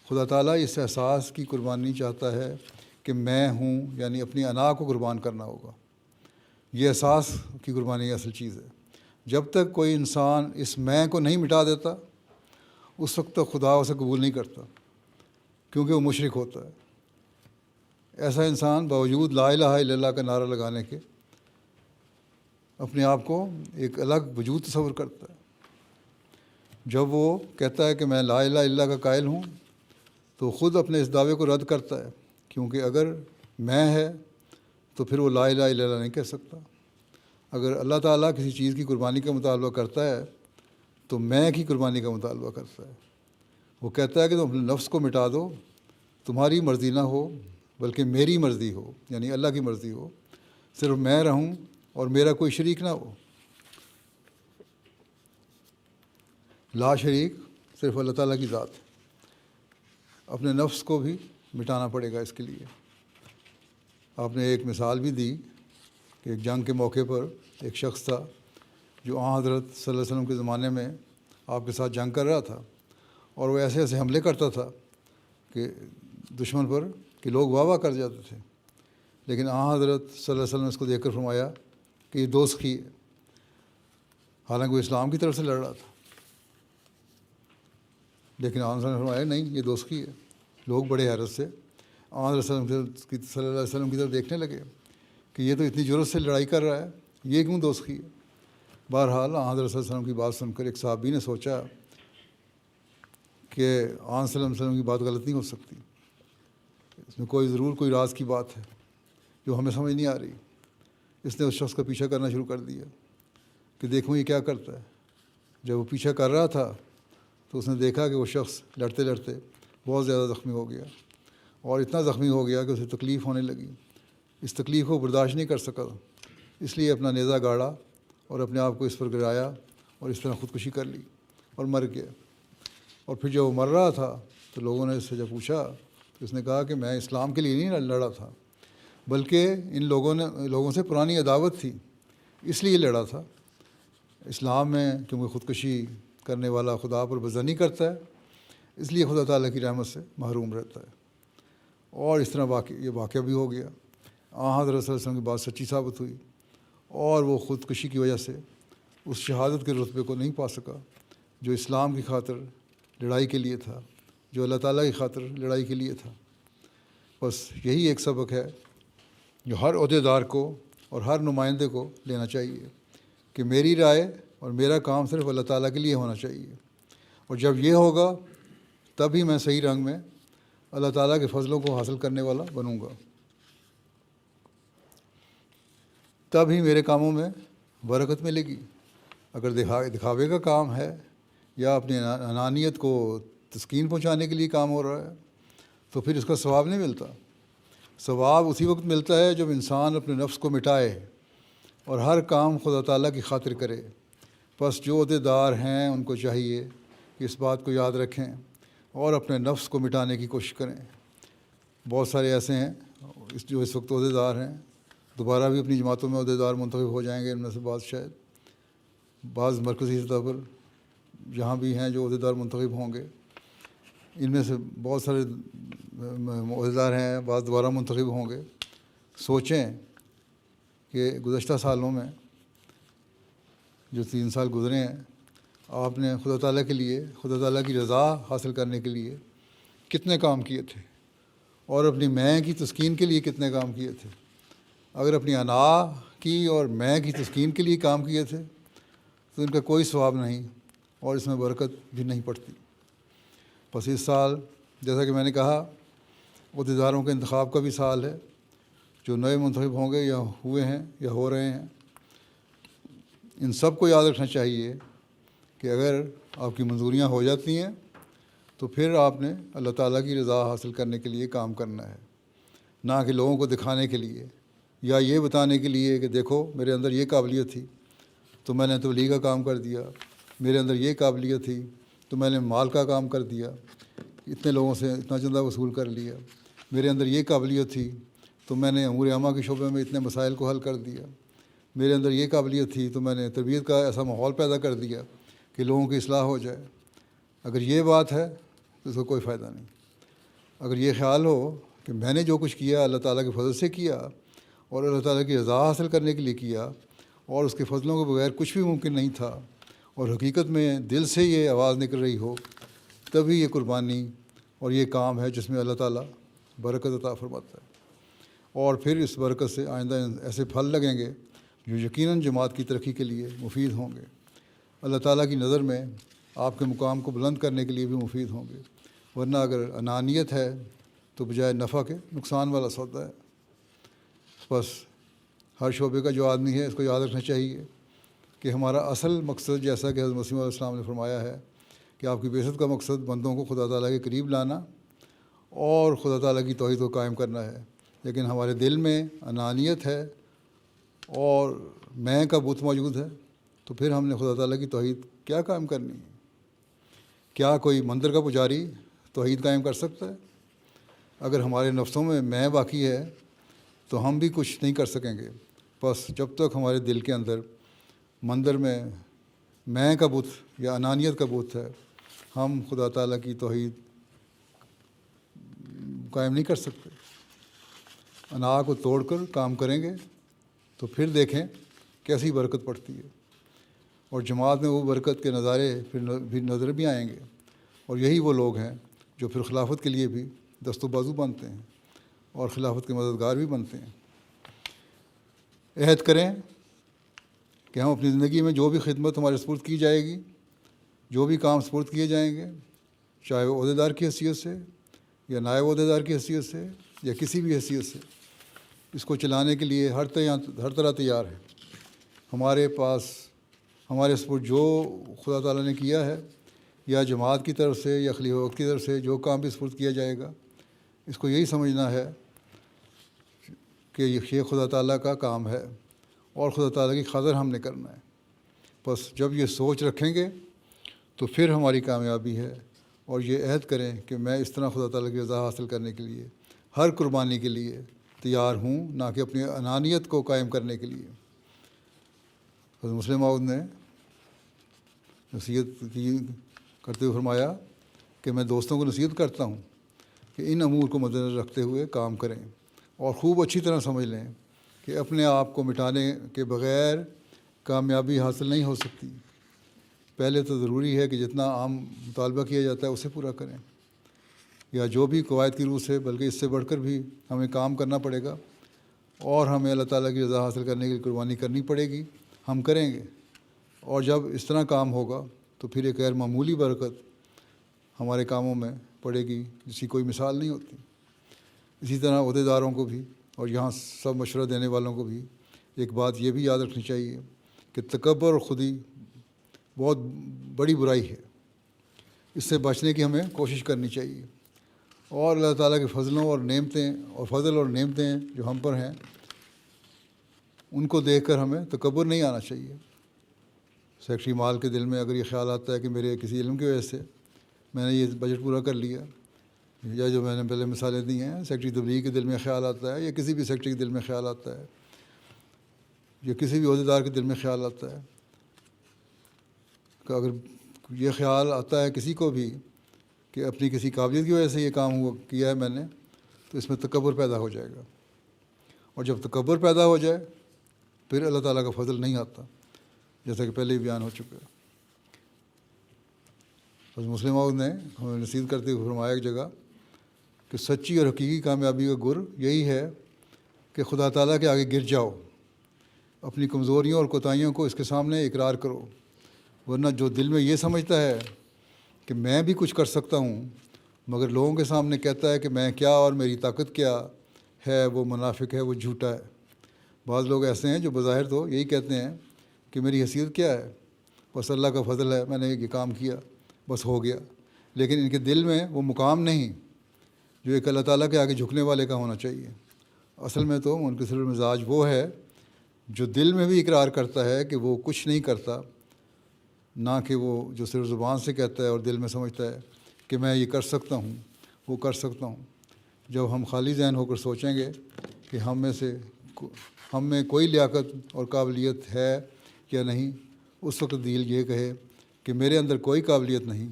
خدا تعالیٰ اس احساس کی قربانی چاہتا ہے کہ میں ہوں، یعنی اپنی انا کو قربان کرنا ہوگا۔ یہ احساس کی قربانی اصل چیز ہے۔ جب تک کوئی انسان اس میں کو نہیں مٹا دیتا اس وقت تک خدا اسے قبول نہیں کرتا، کیونکہ وہ مشرک ہوتا ہے۔ ایسا انسان باوجود لا الہ الا اللہ کا نعرہ لگانے کے اپنے آپ کو ایک الگ وجود تصور کرتا ہے۔ جب وہ کہتا ہے کہ میں لا الہ الا اللہ کا قائل ہوں تو خود اپنے اس دعوے کو رد کرتا ہے، کیونکہ اگر میں ہے تو پھر وہ لا الہ الا اللہ نہیں کہہ سکتا۔ اگر اللہ تعالیٰ کسی چیز کی قربانی کا مطالبہ کرتا ہے تو میں کی قربانی کا مطالبہ کرتا ہے۔ وہ کہتا ہے کہ تم اپنے نفس کو مٹا دو، تمہاری مرضی نہ ہو بلکہ میری مرضی ہو، یعنی اللہ کی مرضی ہو، صرف میں رہوں اور میرا کوئی شریک نہ ہو۔ لا شریک صرف اللہ تعالیٰ کی ذات ہے۔ اپنے نفس کو بھی مٹانا پڑے گا اس کے لیے۔ آپ نے ایک مثال بھی دی کہ ایک جنگ کے موقع پر ایک شخص تھا جو حضرت صلی اللہ علیہ وسلم کے زمانے میں آپ کے ساتھ جنگ کر رہا تھا، اور وہ ایسے ایسے حملے کرتا تھا کہ دشمن پر کہ لوگ واہ واہ کر جاتے تھے، لیکن حضرت صلی اللہ علیہ وسلم نے اس کو دیکھ کر فرمایا کہ یہ دوزخی ہے، حالانکہ وہ اسلام کی طرف سے لڑ رہا تھا، لیکن صلی اللہ علیہ وسلم نے فرمایا نہیں یہ دوزخی ہے۔ لوگ بڑے حیرت سے حضرت صلی اللہ علیہ وسلم کی طرف دیکھنے لگے کہ یہ تو اتنی جرت سے لڑائی کر رہا ہے، یہ کیوں دوزخی ہے؟ بہرحال حضرت صلی اللہ علیہ وسلم کی بات سن کر ایک صحابی نے سوچا کہ آن صلی اللہ علیہ وسلم کی بات غلط نہیں ہو سکتی، اس میں ضرور کوئی راز کی بات ہے جو ہمیں سمجھ نہیں آ رہی۔ اس نے اس شخص کا پیچھا کرنا شروع کر دیا کہ دیکھوں یہ کیا کرتا ہے۔ جب وہ پیچھا کر رہا تھا تو اس نے دیکھا کہ وہ شخص لڑتے لڑتے بہت زیادہ زخمی ہو گیا، اور اتنا زخمی ہو گیا کہ اسے تکلیف ہونے لگی۔ اس تکلیف کو برداشت نہیں کر سکا، اس لیے اپنا نیزہ گاڑا اور اپنے آپ کو اس پر گرایا اور اس طرح خودکشی کر لی اور مر گیا۔ اور پھر جب وہ مر رہا تھا تو لوگوں نے اس سے جب پوچھا تو اس نے کہا کہ میں اسلام کے لیے نہیں لڑا تھا، بلکہ ان لوگوں سے پرانی عداوت تھی، اس لیے لڑا تھا۔ اسلام میں کیونکہ خودکشی کرنے والا خدا پر بزنی کرتا ہے، اس لیے خدا تعالیٰ کی رحمت سے محروم رہتا ہے۔ اور اس طرح یہ واقعہ بھی ہو گیا. حضرت صلی اللہ علیہ وسلم کی بات سچی ثابت ہوئی اور وہ خودکشی کی وجہ سے اس شہادت کے رتبے کو نہیں پا سکا جو اسلام کی خاطر لڑائی کے لیے تھا, جو اللہ تعالیٰ کی خاطر لڑائی کے لیے تھا. بس یہی ایک سبق ہے جو ہر عہدیدار کو اور ہر نمائندے کو لینا چاہیے کہ میری رائے اور میرا کام صرف اللہ تعالیٰ کے لیے ہونا چاہیے, اور جب یہ ہوگا تب ہی میں صحیح رنگ میں اللہ تعالیٰ کے فضلوں کو حاصل کرنے والا بنوں گا, تب ہی میرے کاموں میں برکت ملے گی. اگر دکھاوے کا کام ہے یا اپنی انانیت کو تسکین پہنچانے کے لیے کام ہو رہا ہے تو پھر اس کا ثواب نہیں ملتا. ثواب اسی وقت ملتا ہے جب انسان اپنے نفس کو مٹائے اور ہر کام خدا تعالیٰ کی خاطر کرے. بس جو عہدیدار ہیں ان کو چاہیے کہ اس بات کو یاد رکھیں اور اپنے نفس کو مٹانے کی کوشش کریں. بہت سارے ایسے ہیں جو اس وقت عہدیدار ہیں, دوبارہ بھی اپنی جماعتوں میں عہدیدار منتخب ہو جائیں گے. ان میں سے بعض مرکزی سطح پر جہاں بھی ہیں جو عہدیدار منتخب ہوں گے, ان میں سے بہت سارے عہدیدار ہیں, بعض دوبارہ منتخب ہوں گے. سوچیں کہ گزشتہ سالوں میں جو 3 سال گزرے ہیں آپ نے خدا تعالیٰ کے لیے, خدا تعالیٰ کی رضا حاصل کرنے کے لیے کتنے کام کیے تھے, اور اپنی میں کی تسکین کے لیے کتنے کام کیے تھے. اگر اپنی انا کی اور میں کی تسکین کے لیے کام کیے تھے تو ان کا کوئی ثواب نہیں اور اس میں برکت بھی نہیں پڑتی. بس اس سال جیسا کہ میں نے کہا عہدیداروں کے انتخاب کا بھی سال ہے. جو نئے منتخب ہوں گے یا ہوئے ہیں یا ہو رہے ہیں, ان سب کو یاد رکھنا چاہیے کہ اگر آپ کی منظوریاں ہو جاتی ہیں تو پھر آپ نے اللہ تعالیٰ کی رضا حاصل کرنے کے لیے کام کرنا ہے, نہ کہ لوگوں کو دکھانے کے لیے یا یہ بتانے کے لیے کہ دیکھو میرے اندر یہ قابلیت تھی تو میں نے تبلیغ کا کام کر دیا, میرے اندر یہ قابلیت تھی تو میں نے مال کا کام کر دیا, اتنے لوگوں سے اتنا چندہ وصول کر لیا, میرے اندر یہ قابلیت تھی تو میں نے امور عامہ کے شعبے میں اتنے مسائل کو حل کر دیا, میرے اندر یہ قابلیت تھی تو میں نے تربیت کا ایسا ماحول پیدا کر دیا کہ لوگوں کی اصلاح ہو جائے. اگر یہ بات ہے تو اس کا کوئی فائدہ نہیں. اگر یہ خیال ہو کہ میں نے جو کچھ کیا اللہ تعالیٰ کے فضل سے کیا اور اللہ تعالیٰ کی رضا حاصل کرنے کے لیے کیا اور اس کے فضلوں کے بغیر کچھ بھی ممکن نہیں تھا, اور حقیقت میں دل سے یہ آواز نکل رہی ہو, تبھی یہ قربانی اور یہ کام ہے جس میں اللہ تعالیٰ برکت عطا فرماتا ہے. اور پھر اس برکت سے آئندہ ایسے پھل لگیں گے جو یقیناً جماعت کی ترقی کے لیے مفید ہوں گے, اللہ تعالیٰ کی نظر میں آپ کے مقام کو بلند کرنے کے لیے بھی مفید ہوں گے. ورنہ اگر انانیت ہے تو بجائے نفع کے نقصان والا سودا ہے. بس ہر شعبے کا جو آدمی ہے اس کو یاد رکھنا چاہیے کہ ہمارا اصل مقصد, جیسا کہ حضرت مسیح علیہ السلام نے فرمایا ہے کہ آپ کی بعثت کا مقصد بندوں کو خدا تعالیٰ کے قریب لانا اور خدا تعالیٰ کی توحید کو قائم کرنا ہے. لیکن ہمارے دل میں انانیت ہے اور میں کا بت موجود ہے تو پھر ہم نے خدا تعالیٰ کی توحید کیا قائم کرنی ہے؟ کیا کوئی مندر کا پجاری توحید قائم کر سکتا ہے؟ اگر ہمارے نفسوں میں باقی ہے تو ہم بھی کچھ نہیں کر سکیں گے. بس جب تک ہمارے دل کے اندر مندر میں کا بت یا انانیت کا بت ہے ہم خدا تعالیٰ کی توحید قائم نہیں کر سکتے. انا کو توڑ کر کام کریں گے تو پھر دیکھیں کیسی برکت پڑتی ہے, اور جماعت میں وہ برکت کے نظارے پھر نظر بھی آئیں گے. اور یہی وہ لوگ ہیں جو پھر خلافت کے لیے بھی دست و بازو بنتے ہیں اور خلافت کے مددگار بھی بنتے ہیں. عہد کریں کہ ہم اپنی زندگی میں جو بھی خدمت ہمارے سپرد کی جائے گی, جو بھی کام سپرد کیے جائیں گے, چاہے وہ عہدیدار کی حیثیت سے یا نائب عہدیدار کی حیثیت سے یا کسی بھی حیثیت سے, اس کو چلانے کے لیے ہر طرح تیار ہے. ہمارے پاس ہمارے سپرد جو خدا تعالیٰ نے کیا ہے یا جماعت کی طرف سے یا خلیفہ وقت کی طرف سے جو کام بھی سپرد کیا جائے گا, اس کو یہی سمجھنا ہے کہ یہ خدا تعالیٰ کا کام ہے اور خدا تعالیٰ کی خاطر ہم نے کرنا ہے. بس جب یہ سوچ رکھیں گے تو پھر ہماری کامیابی ہے. اور یہ عہد کریں کہ میں اس طرح خدا تعالیٰ کی رضا حاصل کرنے کے لیے ہر قربانی کے لیے تیار ہوں, نہ کہ اپنی انانیت کو قائم کرنے کے لیے. حضرت مسلم موعود نے نصیحت کرتے ہوئے فرمایا کہ میں دوستوں کو نصیحت کرتا ہوں کہ کہ ان امور کو مد نظر رکھتے ہوئے کام کریں اور خوب اچھی طرح سمجھ لیں کہ اپنے آپ کو مٹانے کے بغیر کامیابی حاصل نہیں ہو سکتی۔ پہلے تو ضروری ہے کہ جتنا عام مطالبہ کیا جاتا ہے اسے پورا کریں، یا جو بھی قواعد کی روح سے، بلکہ اس سے بڑھ کر بھی ہمیں کام کرنا پڑے گا اور ہمیں اللہ تعالیٰ کی رضا حاصل کرنے کے لیے قربانی کرنی پڑے گی، ہم کریں گے۔ اور جب اس طرح کام ہوگا تو پھر ایک غیر معمولی برکت ہمارے کاموں میں پڑے گی جس کی کوئی مثال نہیں ہوتی۔ اسی طرح عہدے داروں کو بھی اور یہاں سب مشورہ دینے والوں کو بھی ایک بات یہ بھی یاد رکھنی چاہیے کہ تکبر اور خودی بہت بڑی برائی ہے، اس سے بچنے کی ہمیں کوشش کرنی چاہیے، اور اللہ تعالیٰ کے فضلوں اور نعمتیں جو ہم پر ہیں ان کو دیکھ کر ہمیں تکبر نہیں آنا چاہیے۔ سیکٹری مال کے دل میں اگر یہ خیال آتا ہے کہ میرے کسی علم کی وجہ سے میں نے یہ بجٹ پورا کر لیا، یا جو میں نے پہلے مثالیں دی ہیں، سیکٹری تبلیغ کے دل میں خیال آتا ہے، یا کسی بھی سیکٹری کے دل میں خیال آتا ہے، یا کسی بھی عہدیدار کے دل میں خیال آتا ہے، کہ اگر یہ خیال آتا ہے کسی کو بھی کہ اپنی کسی قابلیت کی وجہ سے یہ کام کیا ہے میں نے، تو اس میں تکبر پیدا ہو جائے گا، اور جب تکبر پیدا ہو جائے پھر اللہ تعالیٰ کا فضل نہیں آتا، جیسا کہ پہلے ہی بیان ہو چکا ہے۔ حضرت مسلم موعود نے ہمیں نصیحت کرتے ہوئے فرمایا ایک جگہ کہ سچی اور حقیقی کامیابی کا گر یہی ہے کہ خدا تعالیٰ کے آگے گر جاؤ، اپنی کمزوریوں اور کوتاہیوں کو اس کے سامنے اقرار کرو، ورنہ جو دل میں یہ سمجھتا ہے کہ میں بھی کچھ کر سکتا ہوں مگر لوگوں کے سامنے کہتا ہے کہ میں کیا اور میری طاقت کیا ہے، وہ منافق ہے، وہ جھوٹا ہے۔ بعض لوگ ایسے ہیں جو بظاہر تو یہی کہتے ہیں کہ میری حیثیت کیا ہے، بس اللہ کا فضل ہے، میں نے یہ کام کیا بس ہو گیا، لیکن ان کے دل میں وہ مقام نہیں جو ایک اللہ تعالیٰ کے آگے جھکنے والے کا ہونا چاہیے۔ اصل میں تو منکسر المزاج وہ ہے جو دل میں بھی اقرار کرتا ہے کہ وہ کچھ نہیں کرتا، نہ کہ وہ جو صرف زبان سے کہتا ہے اور دل میں سمجھتا ہے کہ میں یہ کر سکتا ہوں، وہ کر سکتا ہوں۔ جب ہم خالی ذہن ہو کر سوچیں گے کہ ہم میں کوئی لیاقت اور قابلیت ہے یا نہیں، اس وقت دل یہ کہے کہ میرے اندر کوئی قابلیت نہیں،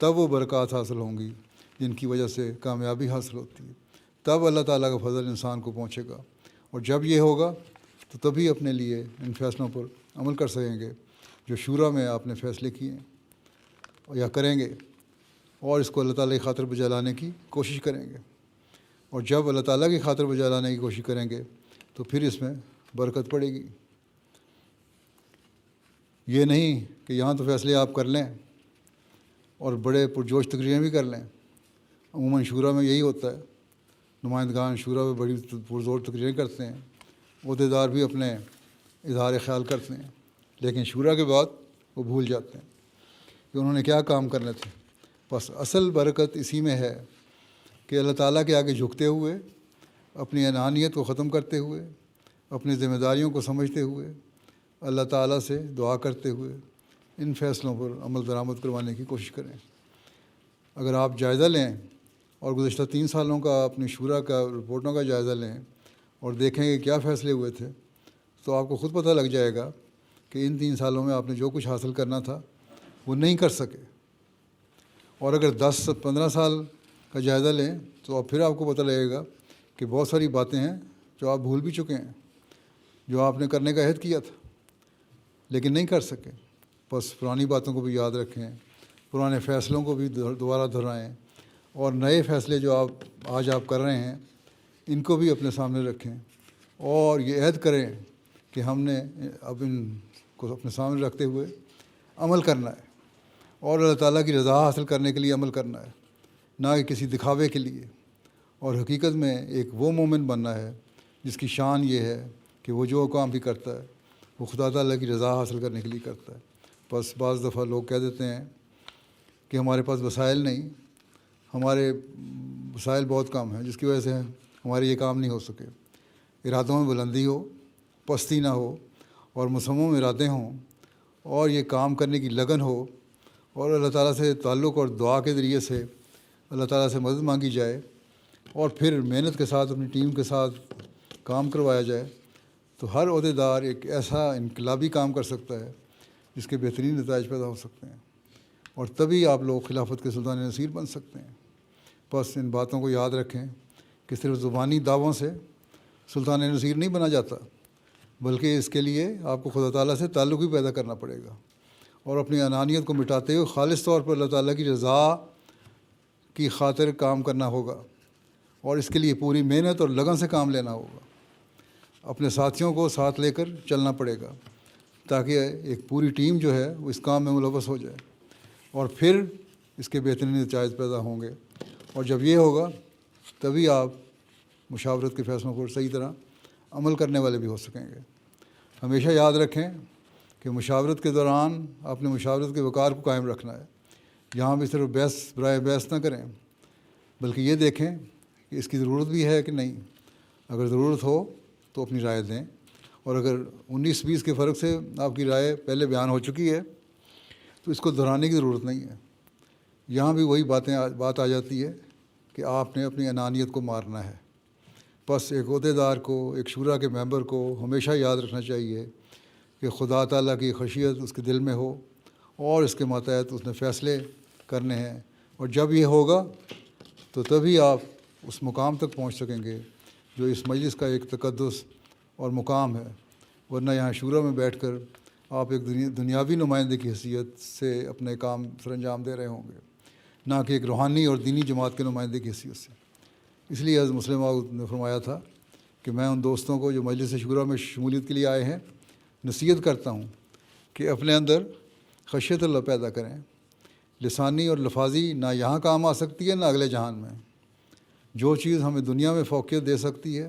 تب وہ برکات حاصل ہوں گی جن کی وجہ سے کامیابی حاصل ہوتی ہے، تب اللہ تعالیٰ کا فضل انسان کو پہنچے گا، اور جب یہ ہوگا تو تبھی اپنے لیے ان فیصلوں پر عمل کر سکیں گے جو شورا میں آپ نے فیصلے کیے ہیں یا کریں گے، اور اس کو اللہ تعالیٰ کی خاطر بجا لانے کی کوشش کریں گے۔ اور جب اللہ تعالیٰ کی خاطر بجا لانے کی کوشش کریں گے تو پھر اس میں برکت پڑے گی۔ یہ نہیں کہ یہاں تو فیصلے آپ کر لیں اور بڑے پرجوش تقریریں بھی کر لیں۔ عموماً شورا میں یہی ہوتا ہے، نمائندگان شورا میں بڑی پرزور تقریریں کرتے ہیں، عہدیدار بھی اپنے اظہار خیال کرتے ہیں، لیکن شورا کے بعد وہ بھول جاتے ہیں کہ انہوں نے کیا کام کرنے تھے۔ بس اصل برکت اسی میں ہے کہ اللہ تعالیٰ کے آگے جھکتے ہوئے، اپنی انانیت کو ختم کرتے ہوئے، اپنی ذمہ داریوں کو سمجھتے ہوئے، اللہ تعالیٰ سے دعا کرتے ہوئے ان فیصلوں پر عمل درآمد کروانے کی کوشش کریں۔ اگر آپ جائزہ لیں اور گزشتہ 3 سالوں کا اپنی شورا کا رپورٹوں کا جائزہ لیں اور دیکھیں کہ کیا فیصلے ہوئے تھے، تو آپ کو خود پتہ لگ جائے گا کہ ان 3 سالوں میں آپ نے جو کچھ حاصل کرنا تھا وہ نہیں کر سکے۔ اور اگر 10-15 سال کا جائزہ لیں تو پھر آپ کو پتہ لگے گا کہ بہت ساری باتیں ہیں جو آپ بھول بھی چکے ہیں، جو آپ نے کرنے کا عہد کیا تھا لیکن نہیں کر سکے۔ بس پرانی باتوں کو بھی یاد رکھیں، پرانے فیصلوں کو بھی دوبارہ دہرائیں، اور نئے فیصلے جو آج آپ کر رہے ہیں ان کو بھی اپنے سامنے رکھیں، اور یہ عہد کریں کہ ہم نے اب ان کو اپنے سامنے رکھتے ہوئے عمل کرنا ہے، اور اللہ تعالیٰ کی رضا حاصل کرنے کے لیے عمل کرنا ہے، نہ کہ کسی دکھاوے کے لیے۔ اور حقیقت میں ایک وہ مومن بننا ہے جس کی شان یہ ہے کہ وہ جو کام بھی کرتا ہے وہ خدا تعالیٰ کی رضا حاصل کرنے کے لیے کرتا ہے۔ بس بعض دفعہ لوگ کہہ دیتے ہیں کہ ہمارے پاس وسائل نہیں، ہمارے وسائل بہت کم ہیں جس کی وجہ سے ہمارے یہ کام نہیں ہو سکے۔ ارادوں میں بلندی ہو، پستی نہ ہو، اور مصمم ارادے ہوں، اور یہ کام کرنے کی لگن ہو، اور اللہ تعالیٰ سے تعلق اور دعا کے ذریعے سے اللہ تعالیٰ سے مدد مانگی جائے، اور پھر محنت کے ساتھ اپنی ٹیم کے ساتھ کام کروایا جائے، تو ہر عہدیدار ایک ایسا انقلابی کام کر سکتا ہے جس کے بہترین نتائج پیدا ہو سکتے ہیں، اور تبھی آپ لوگ خلافت کے سلطان نصیر بن سکتے ہیں۔ بس ان باتوں کو یاد رکھیں کہ صرف زبانی دعووں سے سلطان نصیر نہیں بنا جاتا، بلکہ اس کے لیے آپ کو خدا تعالیٰ سے تعلق بھی پیدا کرنا پڑے گا، اور اپنی انانیت کو مٹاتے ہوئے خالص طور پر اللہ تعالیٰ کی رضا کی خاطر کام کرنا ہوگا، اور اس کے لیے پوری محنت اور لگن سے کام لینا ہوگا۔ اپنے ساتھیوں کو ساتھ لے کر چلنا پڑے گا تاکہ ایک پوری ٹیم جو ہے وہ اس کام میں ملوث ہو جائے، اور پھر اس کے بہترین نتائج پیدا ہوں گے۔ اور جب یہ ہوگا تبھی آپ مشاورت کے فیصلوں پر صحیح طرح عمل کرنے والے بھی ہو سکیں گے۔ ہمیشہ یاد رکھیں کہ مشاورت کے دوران اپنے مشاورت کے وقار کو قائم رکھنا ہے۔ یہاں بھی صرف بحث برائے بحث نہ کریں، بلکہ یہ دیکھیں کہ اس کی ضرورت بھی ہے کہ نہیں۔ اگر ضرورت ہو تو اپنی رائے دیں، اور اگر 19-20 کے فرق سے آپ کی رائے پہلے بیان ہو چکی ہے تو اس کو دہرانے کی ضرورت نہیں ہے۔ یہاں بھی وہی بات آ جاتی ہے کہ آپ نے اپنی انانیت کو مارنا ہے۔ بس ایک عہدیدار کو، ایک شورا کے ممبر کو ہمیشہ یاد رکھنا چاہیے کہ خدا تعالیٰ کی خشیت اس کے دل میں ہو، اور اس کے ماتحت اس نے فیصلے کرنے ہیں، اور جب یہ ہوگا تو تبھی آپ اس مقام تک پہنچ سکیں گے جو اس مجلس کا ایک تقدس اور مقام ہے۔ ورنہ یہاں شورا میں بیٹھ کر آپ ایک دنیاوی نمائندے کی حیثیت سے اپنے کام سر انجام دے رہے ہوں گے، نہ کہ ایک روحانی اور دینی جماعت کے نمائندے کی حیثیت سے۔ اس لیے حضرت مسلم موعود نے فرمایا تھا کہ میں ان دوستوں کو جو مجلس-e-شورا میں شمولیت کے لیے آئے ہیں نصیحت کرتا ہوں کہ اپنے اندر خشیت اللہ پیدا کریں۔ لسانی اور لفاظی نہ یہاں کام آ سکتی ہے نہ اگلے جہان میں۔ جو چیز ہمیں دنیا میں فوقیت دے سکتی ہے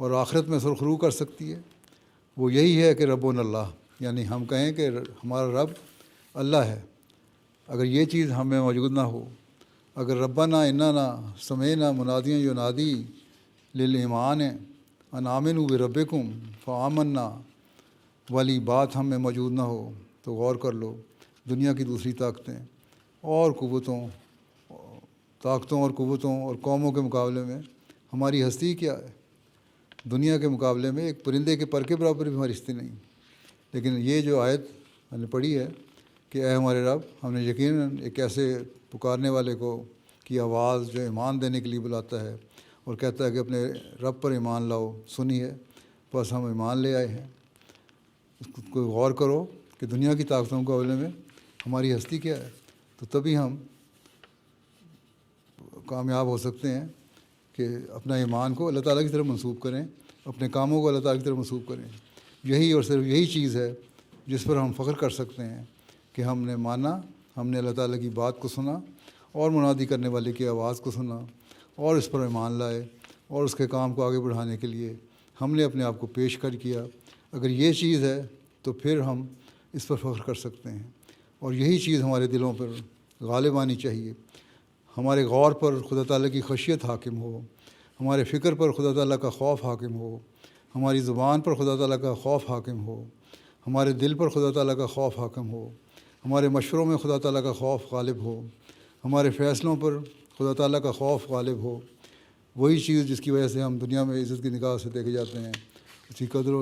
اور آخرت میں سرخرو کر سکتی ہے وہ یہی ہے کہ ربنا اللہ، یعنی ہم کہیں کہ ہمارا رب اللہ ہے۔ اگر یہ چیز ہمیں موجود نہ ہو، اگر ربنا اننا سمعنا منادیا ینادی للایمان ان آمنوا بربکم فآمنا والی بات ہم میں موجود نہ ہو تو غور کر لو دنیا کی دوسری طاقتوں اور قوتوں اور قوموں کے مقابلے میں ہماری ہستی کیا ہے۔ دنیا کے مقابلے میں ایک پرندے کے پر کے برابر بھی ہماری ہستی نہیں۔ لیکن یہ جو آیت ہم نے پڑھی ہے کہ اے ہمارے رب، ہم نے یقیناً ایک ایسے پکارنے والے کی آواز جو ایمان دینے کے لیے بلاتا ہے اور کہتا ہے کہ اپنے رب پر ایمان لاؤ، سنی ہے، بس ہم ایمان لے آئے ہیں۔ اس کو غور کرو کہ دنیا کی طاقتوں کے مقابلے میں ہماری ہستی کیا ہے، تو تبھی ہم کامیاب ہو سکتے ہیں کہ اپنا ایمان کو اللہ تعالیٰ کی طرف منسوب کریں، اپنے کاموں کو اللہ تعالیٰ کی طرف منسوب کریں۔ یہی اور صرف یہی چیز ہے جس پر ہم فخر کر سکتے ہیں کہ ہم نے مانا، ہم نے اللہ تعالیٰ کی بات کو سنا اور منادی کرنے والے کی آواز کو سنا اور اس پر ایمان لائے، اور اس کے کام کو آگے بڑھانے کے لیے ہم نے اپنے آپ کو پیش کر کیا۔ اگر یہ چیز ہے تو پھر ہم اس پر فخر کر سکتے ہیں، اور یہی چیز ہمارے دلوں پر غالب آنی چاہیے۔ ہمارے غور پر خدا تعالیٰ کی خشیت حاکم ہو، ہمارے فکر پر خدا تعالیٰ کا خوف حاکم ہو، ہماری زبان پر خدا تعالیٰ کا خوف حاکم ہو، ہمارے دل پر خدا تعالیٰ کا خوف حاکم ہو، ہمارے مشوروں میں خدا تعالیٰ کا خوف غالب ہو، ہمارے فیصلوں پر خدا تعالیٰ کا خوف غالب ہو۔ وہی چیز جس کی وجہ سے ہم دنیا میں عزت کی نگاہ سے دیکھے جاتے ہیں، اس کی قدر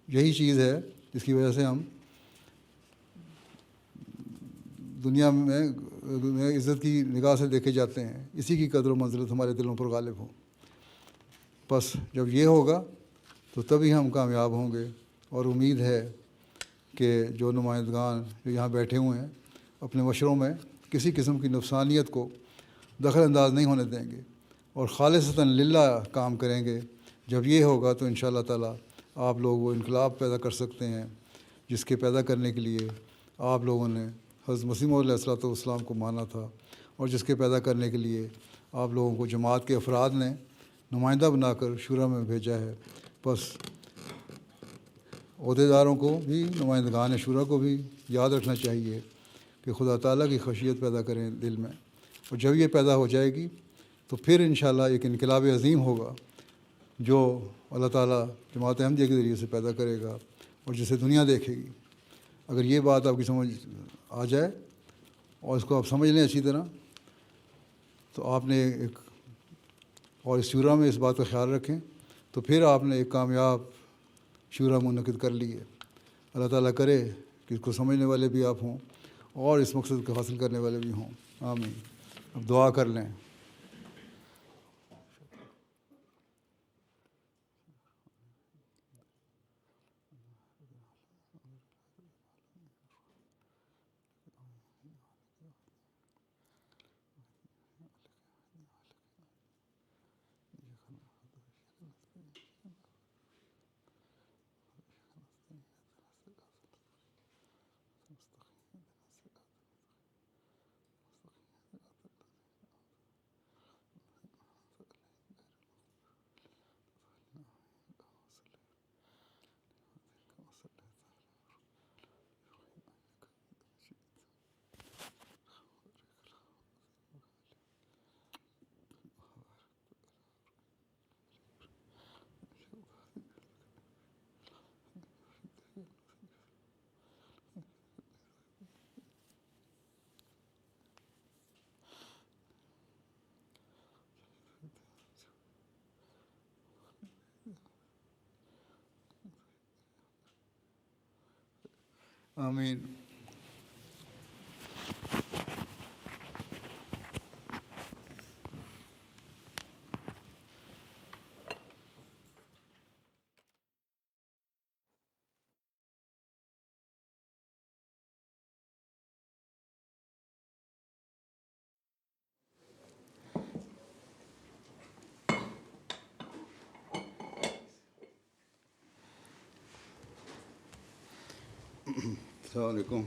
یہی چیز ہے جس کی وجہ سے ہم دنیا میں عزت کی نگاہ سے دیکھے جاتے ہیں۔ اسی کی قدر و منزلت ہمارے دلوں پر غالب ہو۔ بس جب یہ ہوگا تو تبھی ہم کامیاب ہوں گے، اور امید ہے کہ جو نمائندگان جو یہاں بیٹھے ہوئے ہیں اپنے مشوروں میں کسی قسم کی نفسانیت کو دخل انداز نہیں ہونے دیں گے اور خالصتاً للہ کام کریں گے۔ جب یہ ہوگا تو انشاءاللہ تعالیٰ آپ لوگ وہ انقلاب پیدا کر سکتے ہیں جس کے پیدا کرنے کے لیے آپ لوگوں نے حضرت مسیح موعود علیہ الصلوۃ والسلام کو مانا تھا، اور جس کے پیدا کرنے کے لیے آپ لوگوں کو جماعت کے افراد نے نمائندہ بنا کر شورا میں بھیجا ہے۔ بس عہدیداروں کو بھی، نمائندگان شورا کو بھی یاد رکھنا چاہیے کہ خدا تعالیٰ کی خشیت پیدا کریں دل میں، اور جب یہ پیدا ہو جائے گی تو پھر انشاءاللہ ایک انقلاب عظیم ہوگا جو اللہ تعالیٰ جماعت احمدیہ کے ذریعے سے پیدا کرے گا اور جسے دنیا دیکھے گی۔ اگر یہ بات آپ کی سمجھ آ جائے اور اس کو آپ سمجھ لیں اچھی طرح، تو آپ نے ایک، اور اس شورا میں اس بات کا خیال رکھیں تو پھر آپ نے ایک کامیاب شورا منعقد کر لی ہے۔ اللہ تعالیٰ کرے کہ اس کو سمجھنے والے بھی آپ ہوں اور اس مقصد کو حاصل کرنے والے بھی ہوں۔ آمین۔ اب دعا کر لیں۔ Ameen. Assalamu alaikum.